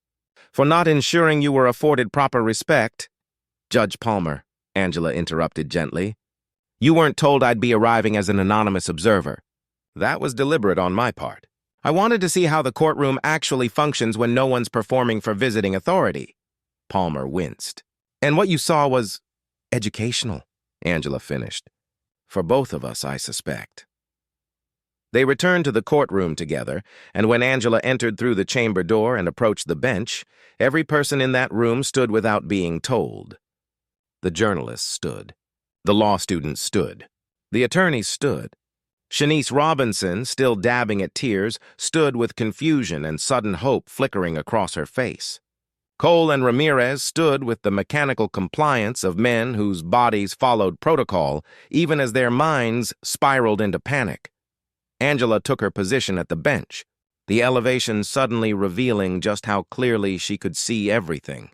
for not ensuring you were afforded proper respect." "Judge Palmer," Angela interrupted gently, "you weren't told I'd be arriving as an anonymous observer. That was deliberate on my part. I wanted to see how the courtroom actually functions when no one's performing for visiting authority." Palmer winced. "And what you saw was educational," Angela finished. "For both of us, I suspect." They returned to the courtroom together, and when Angela entered through the chamber door and approached the bench, every person in that room stood without being told. The journalists stood. The law students stood. The attorneys stood. Shanice Robinson, still dabbing at tears, stood with confusion and sudden hope flickering across her face. Cole and Ramirez stood with the mechanical compliance of men whose bodies followed protocol, even as their minds spiraled into panic. Angela took her position at the bench, the elevation suddenly revealing just how clearly she could see everything.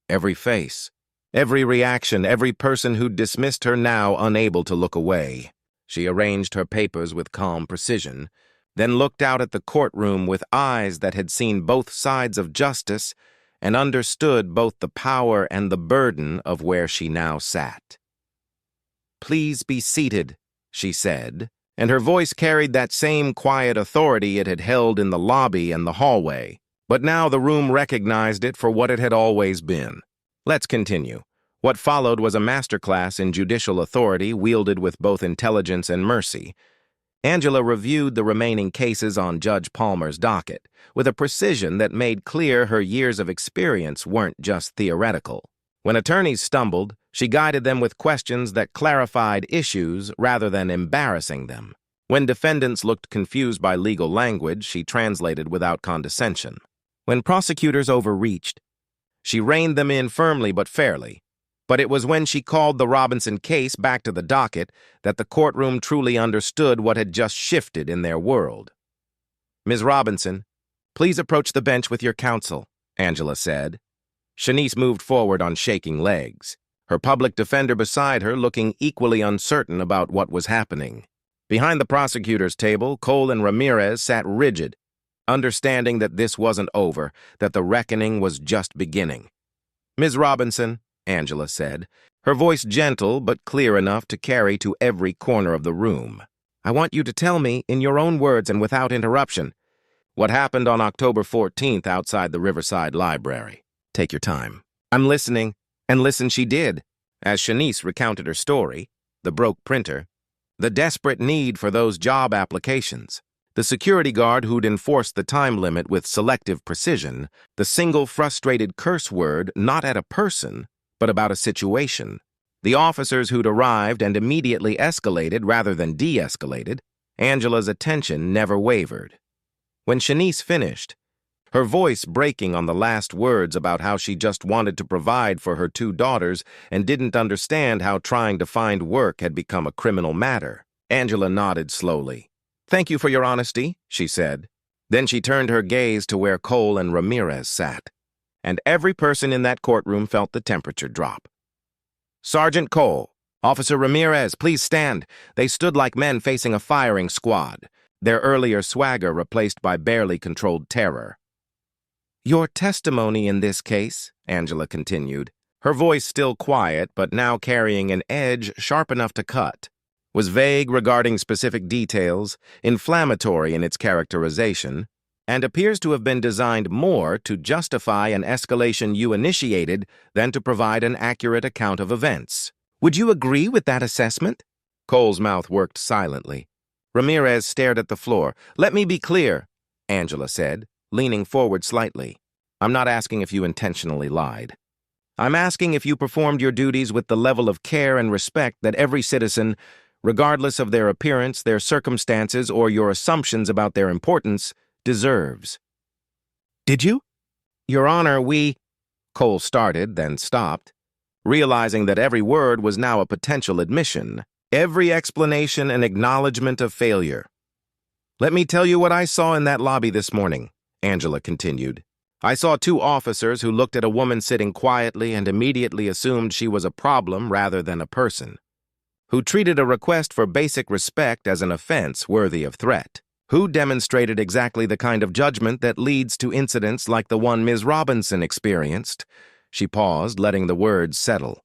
Every face, every reaction, every person who'd dismissed her now unable to look away. She arranged her papers with calm precision, then looked out at the courtroom with eyes that had seen both sides of justice and understood both the power and the burden of where she now sat. "Please be seated," she said, and her voice carried that same quiet authority it had held in the lobby and the hallway. But now the room recognized it for what it had always been. Let's continue. What followed was a masterclass in judicial authority wielded with both intelligence and mercy. Angela reviewed the remaining cases on Judge Palmer's docket with a precision that made clear her years of experience weren't just theoretical. When attorneys stumbled, She guided them with questions that clarified issues rather than embarrassing them. When defendants looked confused by legal language, she translated without condescension. When prosecutors overreached, she reined them in firmly but fairly. But it was when she called the Robinson case back to the docket that the courtroom truly understood what had just shifted in their world. "Ms. Robinson, please approach the bench with your counsel," Angela said. Shanice moved forward on shaking legs, her public defender beside her looking equally uncertain about what was happening. Behind the prosecutor's table, Cole and Ramirez sat rigid, understanding that this wasn't over, that the reckoning was just beginning. "Ms. Robinson," Angela said, her voice gentle but clear enough to carry to every corner of the room, "I want you to tell me, in your own words and without interruption, what happened on October 14th outside the Riverside Library. Take your time." "I'm listening," and listen she did, as Shanice recounted her story, the broke printer, the desperate need for those job applications, the security guard who'd enforced the time limit with selective precision, the single frustrated curse word not at a person, but about a situation, the officers who'd arrived and immediately escalated rather than de-escalated. Angela's attention never wavered. When Shanice finished, her voice breaking on the last words about how she just wanted to provide for her 2 daughters and didn't understand how trying to find work had become a criminal matter, Angela nodded slowly. "Thank you for your honesty," she said. Then she turned her gaze to where Cole and Ramirez sat, and every person in that courtroom felt the temperature drop. "Sergeant Cole, Officer Ramirez, please stand." They stood like men facing a firing squad, their earlier swagger replaced by barely controlled terror. "Your testimony in this case," Angela continued, her voice still quiet but now carrying an edge sharp enough to cut, was vague regarding specific details, inflammatory in its characterization, and appears to have been designed more to justify an escalation you initiated than to provide an accurate account of events. "Would you agree with that assessment?" Cole's mouth worked silently. Ramirez stared at the floor. "Let me be clear," Angela said, leaning forward slightly. "I'm not asking if you intentionally lied. I'm asking if you performed your duties with the level of care and respect that every citizen, regardless of their appearance, their circumstances, or your assumptions about their importance, deserves." "Did you?" "Your Honor, we—" Cole started, then stopped, realizing that every word was now a potential admission, every explanation an acknowledgement of failure. "Let me tell you what I saw in that lobby this morning," Angela continued. "I saw 2 officers who looked at a woman sitting quietly and immediately assumed she was a problem rather than a person, who treated a request for basic respect as an offense worthy of threat, who demonstrated exactly the kind of judgment that leads to incidents like the one Ms. Robinson experienced." She paused, letting the words settle.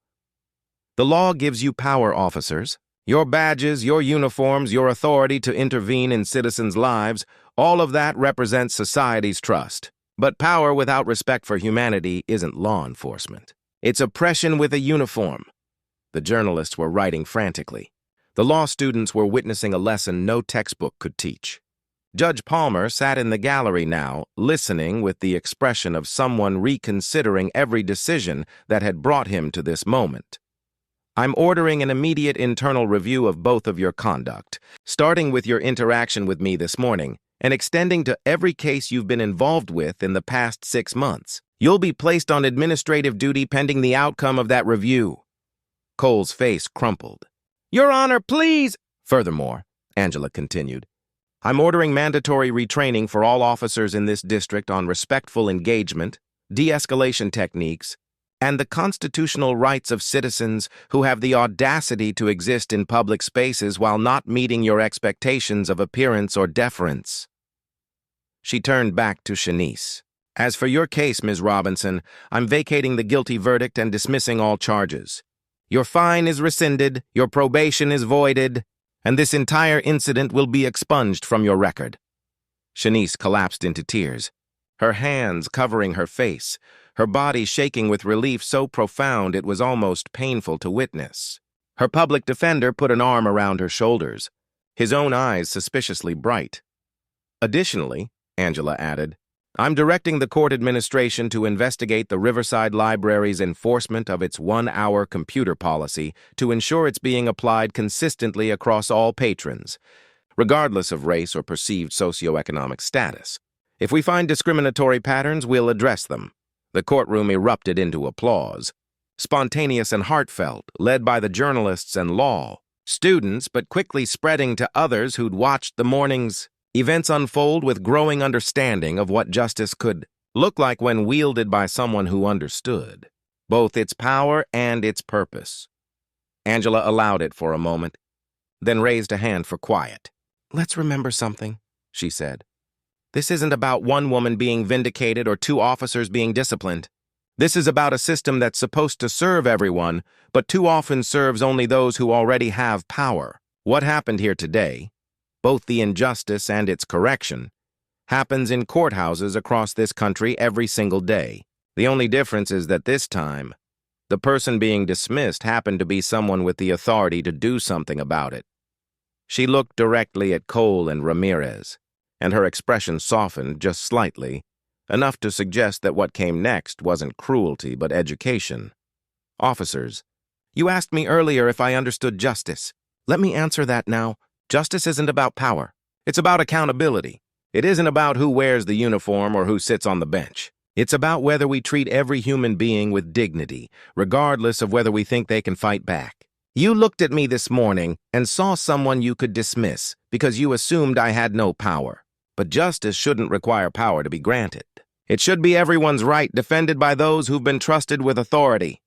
"The law gives you power, officers. Your badges, your uniforms, your authority to intervene in citizens' lives, all of that represents society's trust. But power without respect for humanity isn't law enforcement. It's oppression with a uniform." The journalists were writing frantically. The law students were witnessing a lesson no textbook could teach. Judge Palmer sat in the gallery now, listening with the expression of someone reconsidering every decision that had brought him to this moment. "I'm ordering an immediate internal review of both of your conduct, starting with your interaction with me this morning and extending to every case you've been involved with in the past 6 months. You'll be placed on administrative duty pending the outcome of that review." Cole's face crumpled. "Your Honor, please!" "Furthermore," Angela continued, "I'm ordering mandatory retraining for all officers in this district on respectful engagement, de-escalation techniques, and the constitutional rights of citizens who have the audacity to exist in public spaces while not meeting your expectations of appearance or deference." She turned back to Shanice. "As for your case, Ms. Robinson, I'm vacating the guilty verdict and dismissing all charges. Your fine is rescinded, your probation is voided, and this entire incident will be expunged from your record." Shanice collapsed into tears, her hands covering her face, her body shaking with relief so profound it was almost painful to witness. Her public defender put an arm around her shoulders, his own eyes suspiciously bright. "Additionally," Angela added, I'm directing the court administration to investigate the Riverside Library's enforcement of its 1-hour computer policy to ensure it's being applied consistently across all patrons, regardless of race or perceived socioeconomic status. If we find discriminatory patterns, we'll address them. The courtroom erupted into applause, spontaneous and heartfelt, led by the journalists and law students, but quickly spreading to others who'd watched the morning's events unfold with growing understanding of what justice could look like when wielded by someone who understood both its power and its purpose. Angela allowed it for a moment, then raised a hand for quiet. "Let's remember something," she said. "This isn't about one woman being vindicated or 2 officers being disciplined. This is about a system that's supposed to serve everyone, but too often serves only those who already have power. What happened here today, both the injustice and its correction, happens in courthouses across this country every single day. The only difference is that this time, the person being dismissed happened to be someone with the authority to do something about it." She looked directly at Cole and Ramirez, and her expression softened just slightly, enough to suggest that what came next wasn't cruelty but education. "Officers, you asked me earlier if I understood justice. Let me answer that now. Justice isn't about power. It's about accountability. It isn't about who wears the uniform or who sits on the bench. It's about whether we treat every human being with dignity, regardless of whether we think they can fight back. You looked at me this morning and saw someone you could dismiss because you assumed I had no power. But justice shouldn't require power to be granted. It should be everyone's right, defended by those who've been trusted with authority."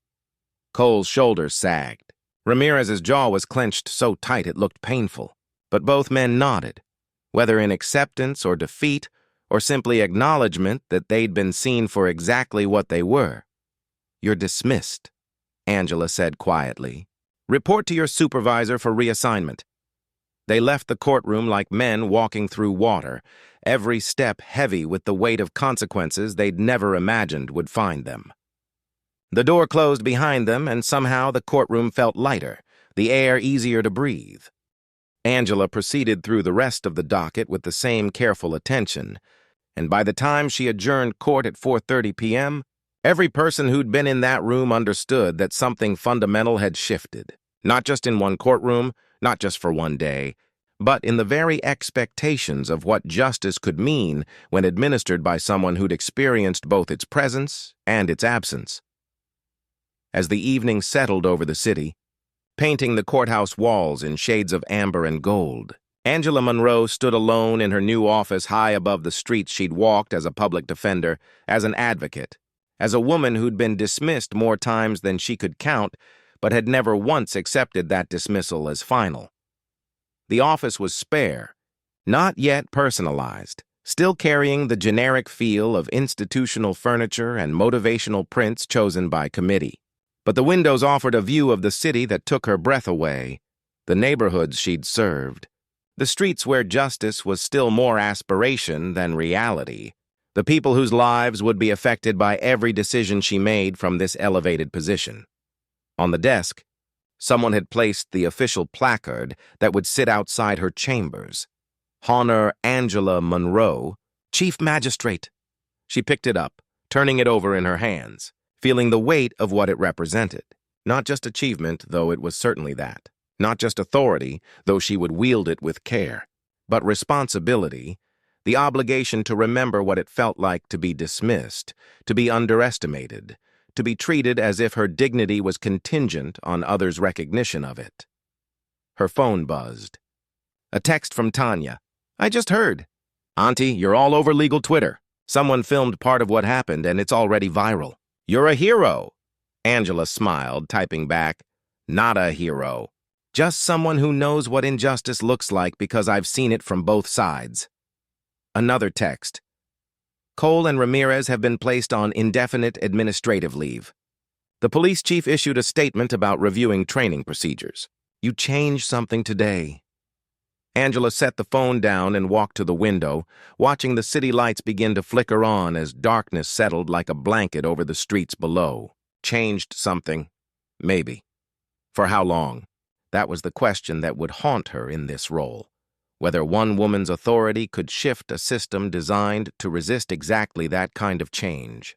Cole's shoulders sagged. Ramirez's jaw was clenched so tight it looked painful. But both men nodded, whether in acceptance or defeat, or simply acknowledgement that they'd been seen for exactly what they were. "You're dismissed," Angela said quietly. "Report to your supervisor for reassignment." They left the courtroom like men walking through water, every step heavy with the weight of consequences they'd never imagined would find them. The door closed behind them, and somehow the courtroom felt lighter, the air easier to breathe. Angela proceeded through the rest of the docket with the same careful attention, and by the time she adjourned court at 4:30 p.m., every person who'd been in that room understood that something fundamental had shifted, not just in one courtroom, not just for one day, but in the very expectations of what justice could mean when administered by someone who'd experienced both its presence and its absence. As the evening settled over the city, painting the courthouse walls in shades of amber and gold, Angela Monroe stood alone in her new office high above the streets she'd walked as a public defender, as an advocate, as a woman who'd been dismissed more times than she could count, but had never once accepted that dismissal as final. The office was spare, not yet personalized, still carrying the generic feel of institutional furniture and motivational prints chosen by committee. But the windows offered a view of the city that took her breath away, the neighborhoods she'd served, the streets where justice was still more aspiration than reality, the people whose lives would be affected by every decision she made from this elevated position. On the desk, someone had placed the official placard that would sit outside her chambers. Honor Angela Monroe, Chief Magistrate. She picked it up, turning it over in her hands, feeling the weight of what it represented. Not just achievement, though it was certainly that. Not just authority, though she would wield it with care. But responsibility, the obligation to remember what it felt like to be dismissed, to be underestimated, to be treated as if her dignity was contingent on others' recognition of it. Her phone buzzed. A text from Tanya. "I just heard. Auntie, you're all over legal Twitter. Someone filmed part of what happened and it's already viral. You're a hero." Angela smiled, typing back, "Not a hero. Just someone who knows what injustice looks like because I've seen it from both sides." Another text. "Cole and Ramirez have been placed on indefinite administrative leave. The police chief issued a statement about reviewing training procedures. You changed something today." Angela set the phone down and walked to the window, watching the city lights begin to flicker on as darkness settled like a blanket over the streets below. Changed something? Maybe. For how long? That was the question that would haunt her in this role. whether one woman's authority could shift a system designed to resist exactly that kind of change.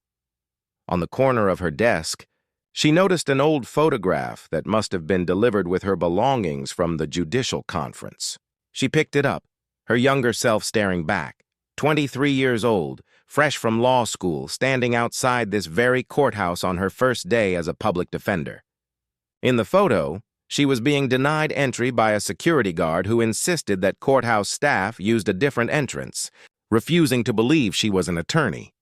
On the corner of her desk, she noticed an old photograph that must have been delivered with her belongings from the judicial conference. She picked it up, her younger self staring back, 23 years old, fresh from law school, standing outside this very courthouse on her first day as a public defender. In the photo, she was being denied entry by a security guard who insisted that courthouse staff used a different entrance, refusing to believe she was an attorney.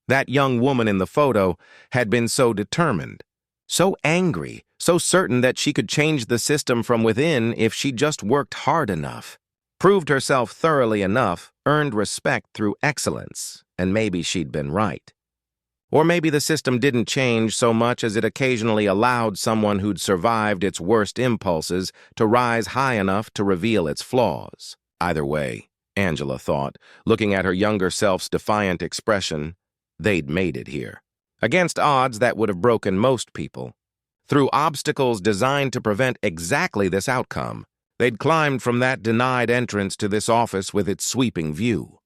That young woman in the photo had been so determined, so angry, so certain that she could change the system from within if she just worked hard enough, proved herself thoroughly enough, earned respect through excellence, and maybe she'd been right. Or maybe the system didn't change so much as it occasionally allowed someone who'd survived its worst impulses to rise high enough to reveal its flaws. Either way, Angela thought, looking at her younger self's defiant expression, they'd made it here. Against odds that would have broken most people. Through obstacles designed to prevent exactly this outcome, they'd climbed from that denied entrance to this office with its sweeping view.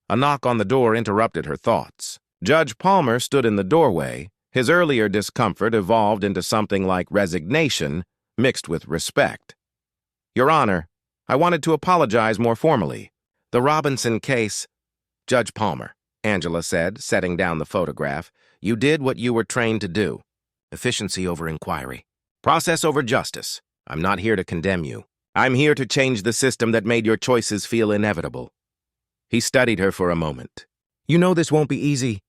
A knock on the door interrupted her thoughts. Judge Palmer stood in the doorway. His earlier discomfort evolved into something like resignation, mixed with respect. "Your Honor, I wanted to apologize more formally. The Robinson case—" "Judge Palmer," Angela said, setting down the photograph, "you did what you were trained to do. Efficiency over inquiry. Process over justice. I'm not here to condemn you. I'm here to change the system that made your choices feel inevitable." He studied her for a moment. "You know this won't be easy.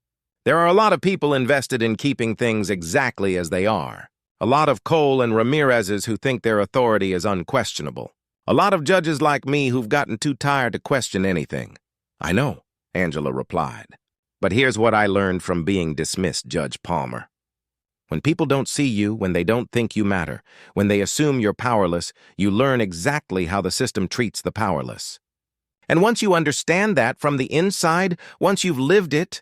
There are a lot of people invested in keeping things exactly as they are. A lot of Cole and Ramirez's who think their authority is unquestionable. A lot of judges like me who've gotten too tired to question anything." "I know," Angela replied. "But here's what I learned from being dismissed, Judge Palmer. When people don't see you, when they don't think you matter, when they assume you're powerless, you learn exactly how the system treats the powerless. And once you understand that from the inside, once you've lived it—"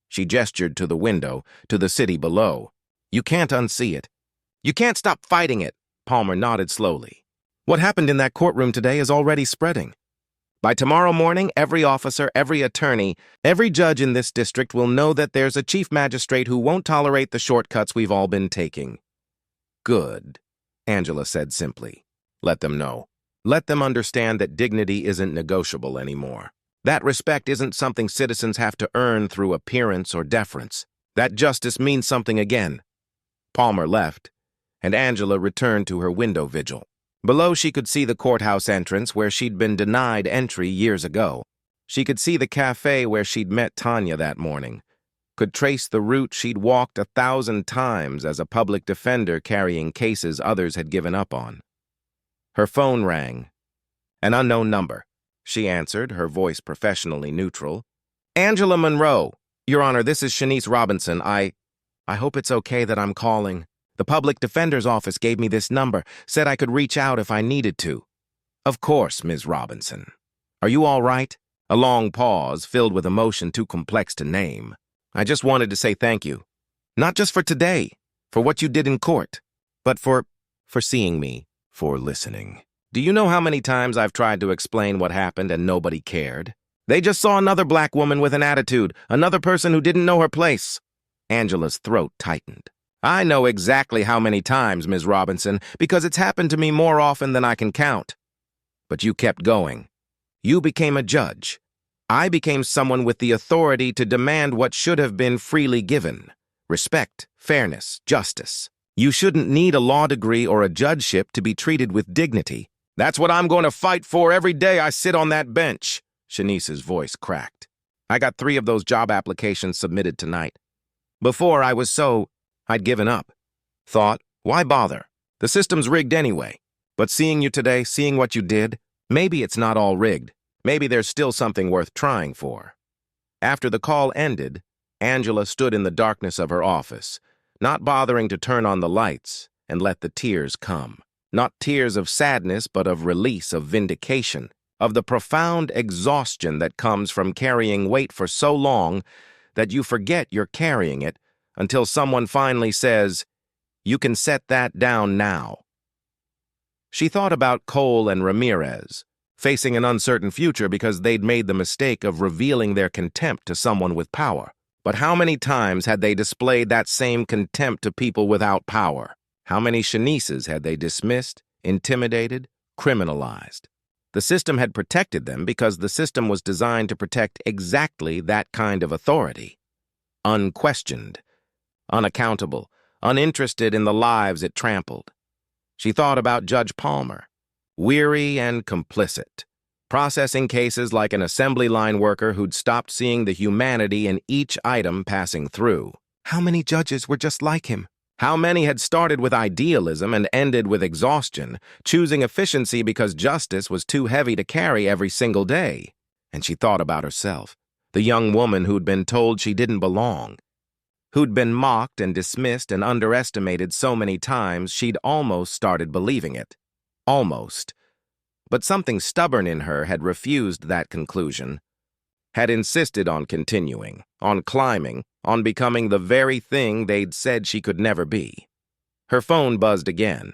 She gestured to the window, to the city below. "You can't unsee it. You can't stop fighting it." Palmer nodded slowly. "What happened in that courtroom today is already spreading. By tomorrow morning, every officer, every attorney, every judge in this district will know that there's a Chief Magistrate who won't tolerate the shortcuts we've all been taking." "Good," Angela said simply. "Let them know. Let them understand that dignity isn't negotiable anymore. That respect isn't something citizens have to earn through appearance or deference. That justice means something again." Palmer left, and Angela returned to her window vigil. Below, she could see the courthouse entrance where she'd been denied entry years ago. She could see the cafe where she'd met Tanya that morning, could trace the route she'd walked 1,000 times as a public defender carrying cases others had given up on. Her phone rang. An unknown number. She answered, her voice professionally neutral. "Angela Monroe. Your Honor, this is Shanice Robinson. I hope it's okay that I'm calling. The public defender's office gave me this number, said I could reach out if I needed to." "Of course, Ms. Robinson. Are you all right?" A long pause, filled with emotion too complex to name. "I just wanted to say thank you. Not just for today, for what you did in court, but for seeing me, for listening. Do you know how many times I've tried to explain what happened and nobody cared? They just saw another black woman with an attitude, another person who didn't know her place." Angela's throat tightened. "I know exactly how many times, Ms. Robinson, because it's happened to me more often than I can count. But you kept going. You became a judge. I became someone with the authority to demand what should have been freely given. Respect, fairness, justice. You shouldn't need a law degree or a judgeship to be treated with dignity. That's what I'm going to fight for every day I sit on that bench." Shanice's voice cracked. "I got 3 of those job applications submitted tonight. Before I'd given up. Thought, why bother? The system's rigged anyway. But seeing you today, seeing what you did, maybe it's not all rigged. Maybe there's still something worth trying for." After the call ended, Angela stood in the darkness of her office, not bothering to turn on the lights, and let the tears come. Not tears of sadness, but of release, of vindication, of the profound exhaustion that comes from carrying weight for so long that you forget you're carrying it until someone finally says, "You can set that down now." She thought about Cole and Ramirez, facing an uncertain future because they'd made the mistake of revealing their contempt to someone with power. But how many times had they displayed that same contempt to people without power? How many Shanices had they dismissed, intimidated, criminalized? The system had protected them because the system was designed to protect exactly that kind of authority. Unquestioned, unaccountable, uninterested in the lives it trampled. She thought about Judge Palmer, weary and complicit, processing cases like an assembly line worker who'd stopped seeing the humanity in each item passing through. How many judges were just like him? How many had started with idealism and ended with exhaustion, choosing efficiency because justice was too heavy to carry every single day? And she thought about herself, the young woman who'd been told she didn't belong, who'd been mocked and dismissed and underestimated so many times she'd almost started believing it. Almost. But something stubborn in her had refused that conclusion, had insisted on continuing, on climbing, on becoming the very thing they'd said she could never be. Her phone buzzed again.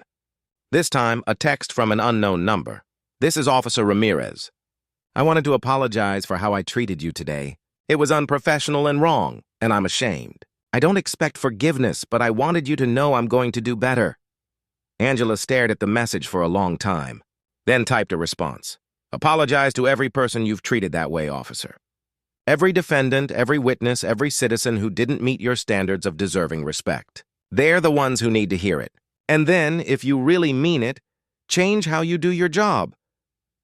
This time, a text from an unknown number. "This is Officer Ramirez. I wanted to apologize for how I treated you today. It was unprofessional and wrong, and I'm ashamed. I don't expect forgiveness, but I wanted you to know I'm going to do better." Angela stared at the message for a long time, then typed a response. "Apologize to every person you've treated that way, officer. Every defendant, every witness, every citizen who didn't meet your standards of deserving respect. They're the ones who need to hear it. And then, if you really mean it, change how you do your job."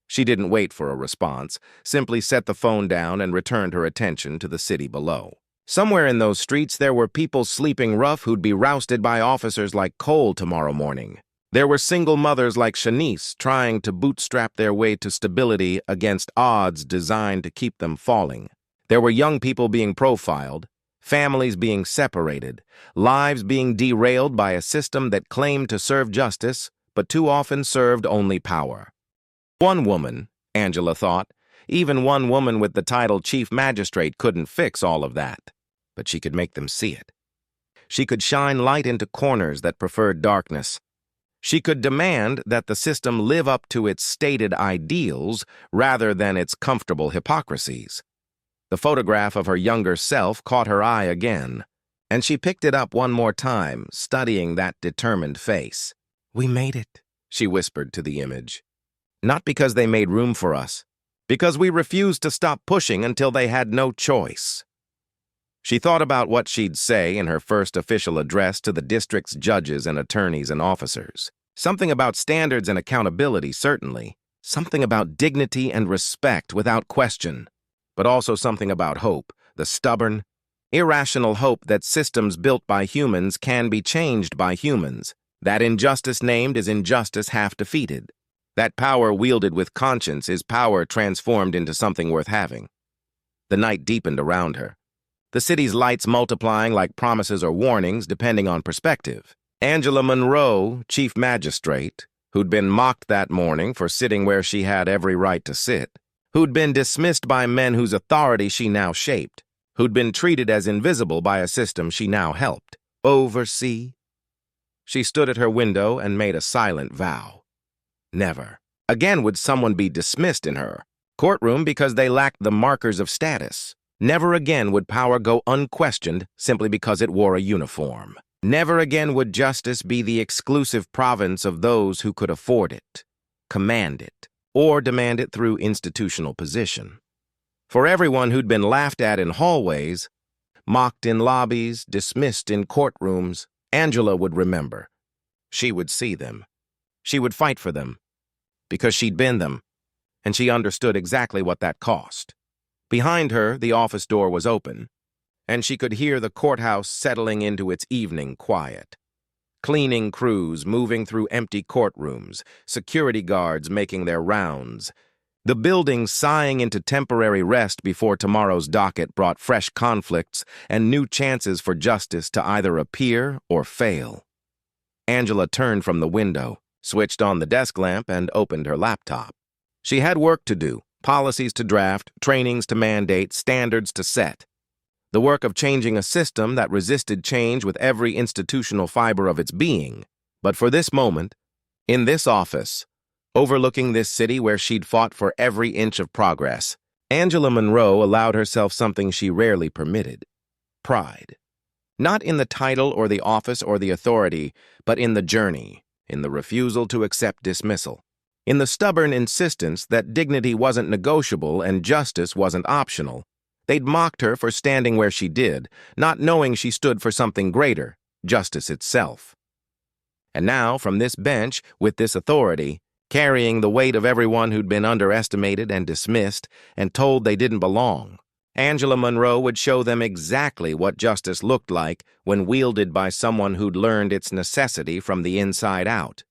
She didn't wait for a response, simply set the phone down and returned her attention to the city below. Somewhere in those streets there were people sleeping rough who'd be rousted by officers like coal tomorrow morning. There were single mothers like Shanice trying to bootstrap their way to stability against odds designed to keep them falling. There were young people being profiled, families being separated, lives being derailed by a system that claimed to serve justice, but too often served only power. One woman, Angela thought, even one woman with the title Chief Magistrate couldn't fix all of that. But she could make them see it. She could shine light into corners that preferred darkness. She could demand that the system live up to its stated ideals rather than its comfortable hypocrisies. The photograph of her younger self caught her eye again, and she picked it up one more time, studying that determined face. "We made it," she whispered to the image. "Not because they made room for us, because we refused to stop pushing until they had no choice." She thought about what she'd say in her first official address to the district's judges and attorneys and officers. Something about standards and accountability, certainly. Something about dignity and respect without question. But also something about hope, the stubborn, irrational hope that systems built by humans can be changed by humans, that injustice named is injustice half defeated, that power wielded with conscience is power transformed into something worth having. The night deepened around her, the city's lights multiplying like promises or warnings depending on perspective. Angela Monroe, Chief Magistrate, who'd been mocked that morning for sitting where she had every right to sit, who'd been dismissed by men whose authority she now shaped, who'd been treated as invisible by a system she now helped oversee. She stood at her window and made a silent vow. Never again would someone be dismissed in her courtroom because they lacked the markers of status. Never again would power go unquestioned simply because it wore a uniform. Never again would justice be the exclusive province of those who could afford it, command it, or demand it through institutional position. For everyone who'd been laughed at in hallways, mocked in lobbies, dismissed in courtrooms, Angela would remember. She would see them. She would fight for them, because she'd been them, and she understood exactly what that cost. Behind her, the office door was open, and she could hear the courthouse settling into its evening quiet. Cleaning crews moving through empty courtrooms, security guards making their rounds. The building sighing into temporary rest before tomorrow's docket brought fresh conflicts and new chances for justice to either appear or fail. Angela turned from the window, switched on the desk lamp, and opened her laptop. She had work to do, policies to draft, trainings to mandate, standards to set. The work of changing a system that resisted change with every institutional fiber of its being. But for this moment, in this office, overlooking this city where she'd fought for every inch of progress. Angela Monroe allowed herself something she rarely permitted: pride. Not in the title or the office or the authority, but in the journey, in the refusal to accept dismissal, in the stubborn insistence that dignity wasn't negotiable and justice wasn't optional. They'd mocked her for standing where she did, not knowing she stood for something greater, justice itself. And now, from this bench, with this authority, carrying the weight of everyone who'd been underestimated and dismissed and told they didn't belong, Angela Monroe would show them exactly what justice looked like when wielded by someone who'd learned its necessity from the inside out.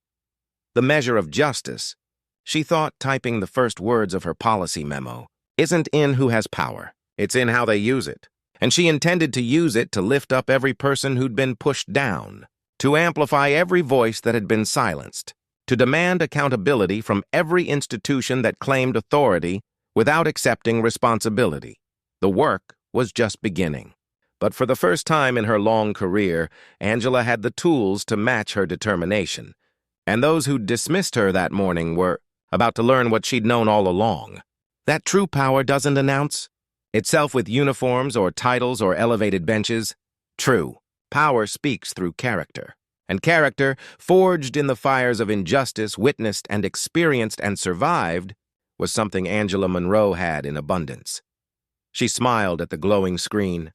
The measure of justice, she thought, typing the first words of her policy memo, isn't in who has power. It's in how they use it. And she intended to use it to lift up every person who'd been pushed down, to amplify every voice that had been silenced, to demand accountability from every institution that claimed authority without accepting responsibility. The work was just beginning. But for the first time in her long career, Angela had the tools to match her determination. And those who'd dismissed her that morning were about to learn what she'd known all along: that true power doesn't announce itself with uniforms or titles or elevated benches. True power speaks through character. And character, forged in the fires of injustice, witnessed and experienced and survived, was something Angela Monroe had in abundance. She smiled at the glowing screen,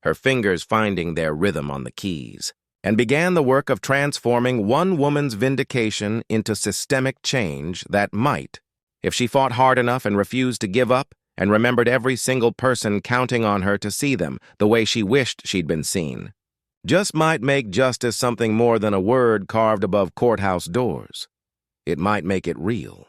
her fingers finding their rhythm on the keys, and began the work of transforming one woman's vindication into systemic change that might, if she fought hard enough and refused to give up, and remembered every single person counting on her to see them the way she wished she'd been seen, just might make justice something more than a word carved above courthouse doors. It might make it real.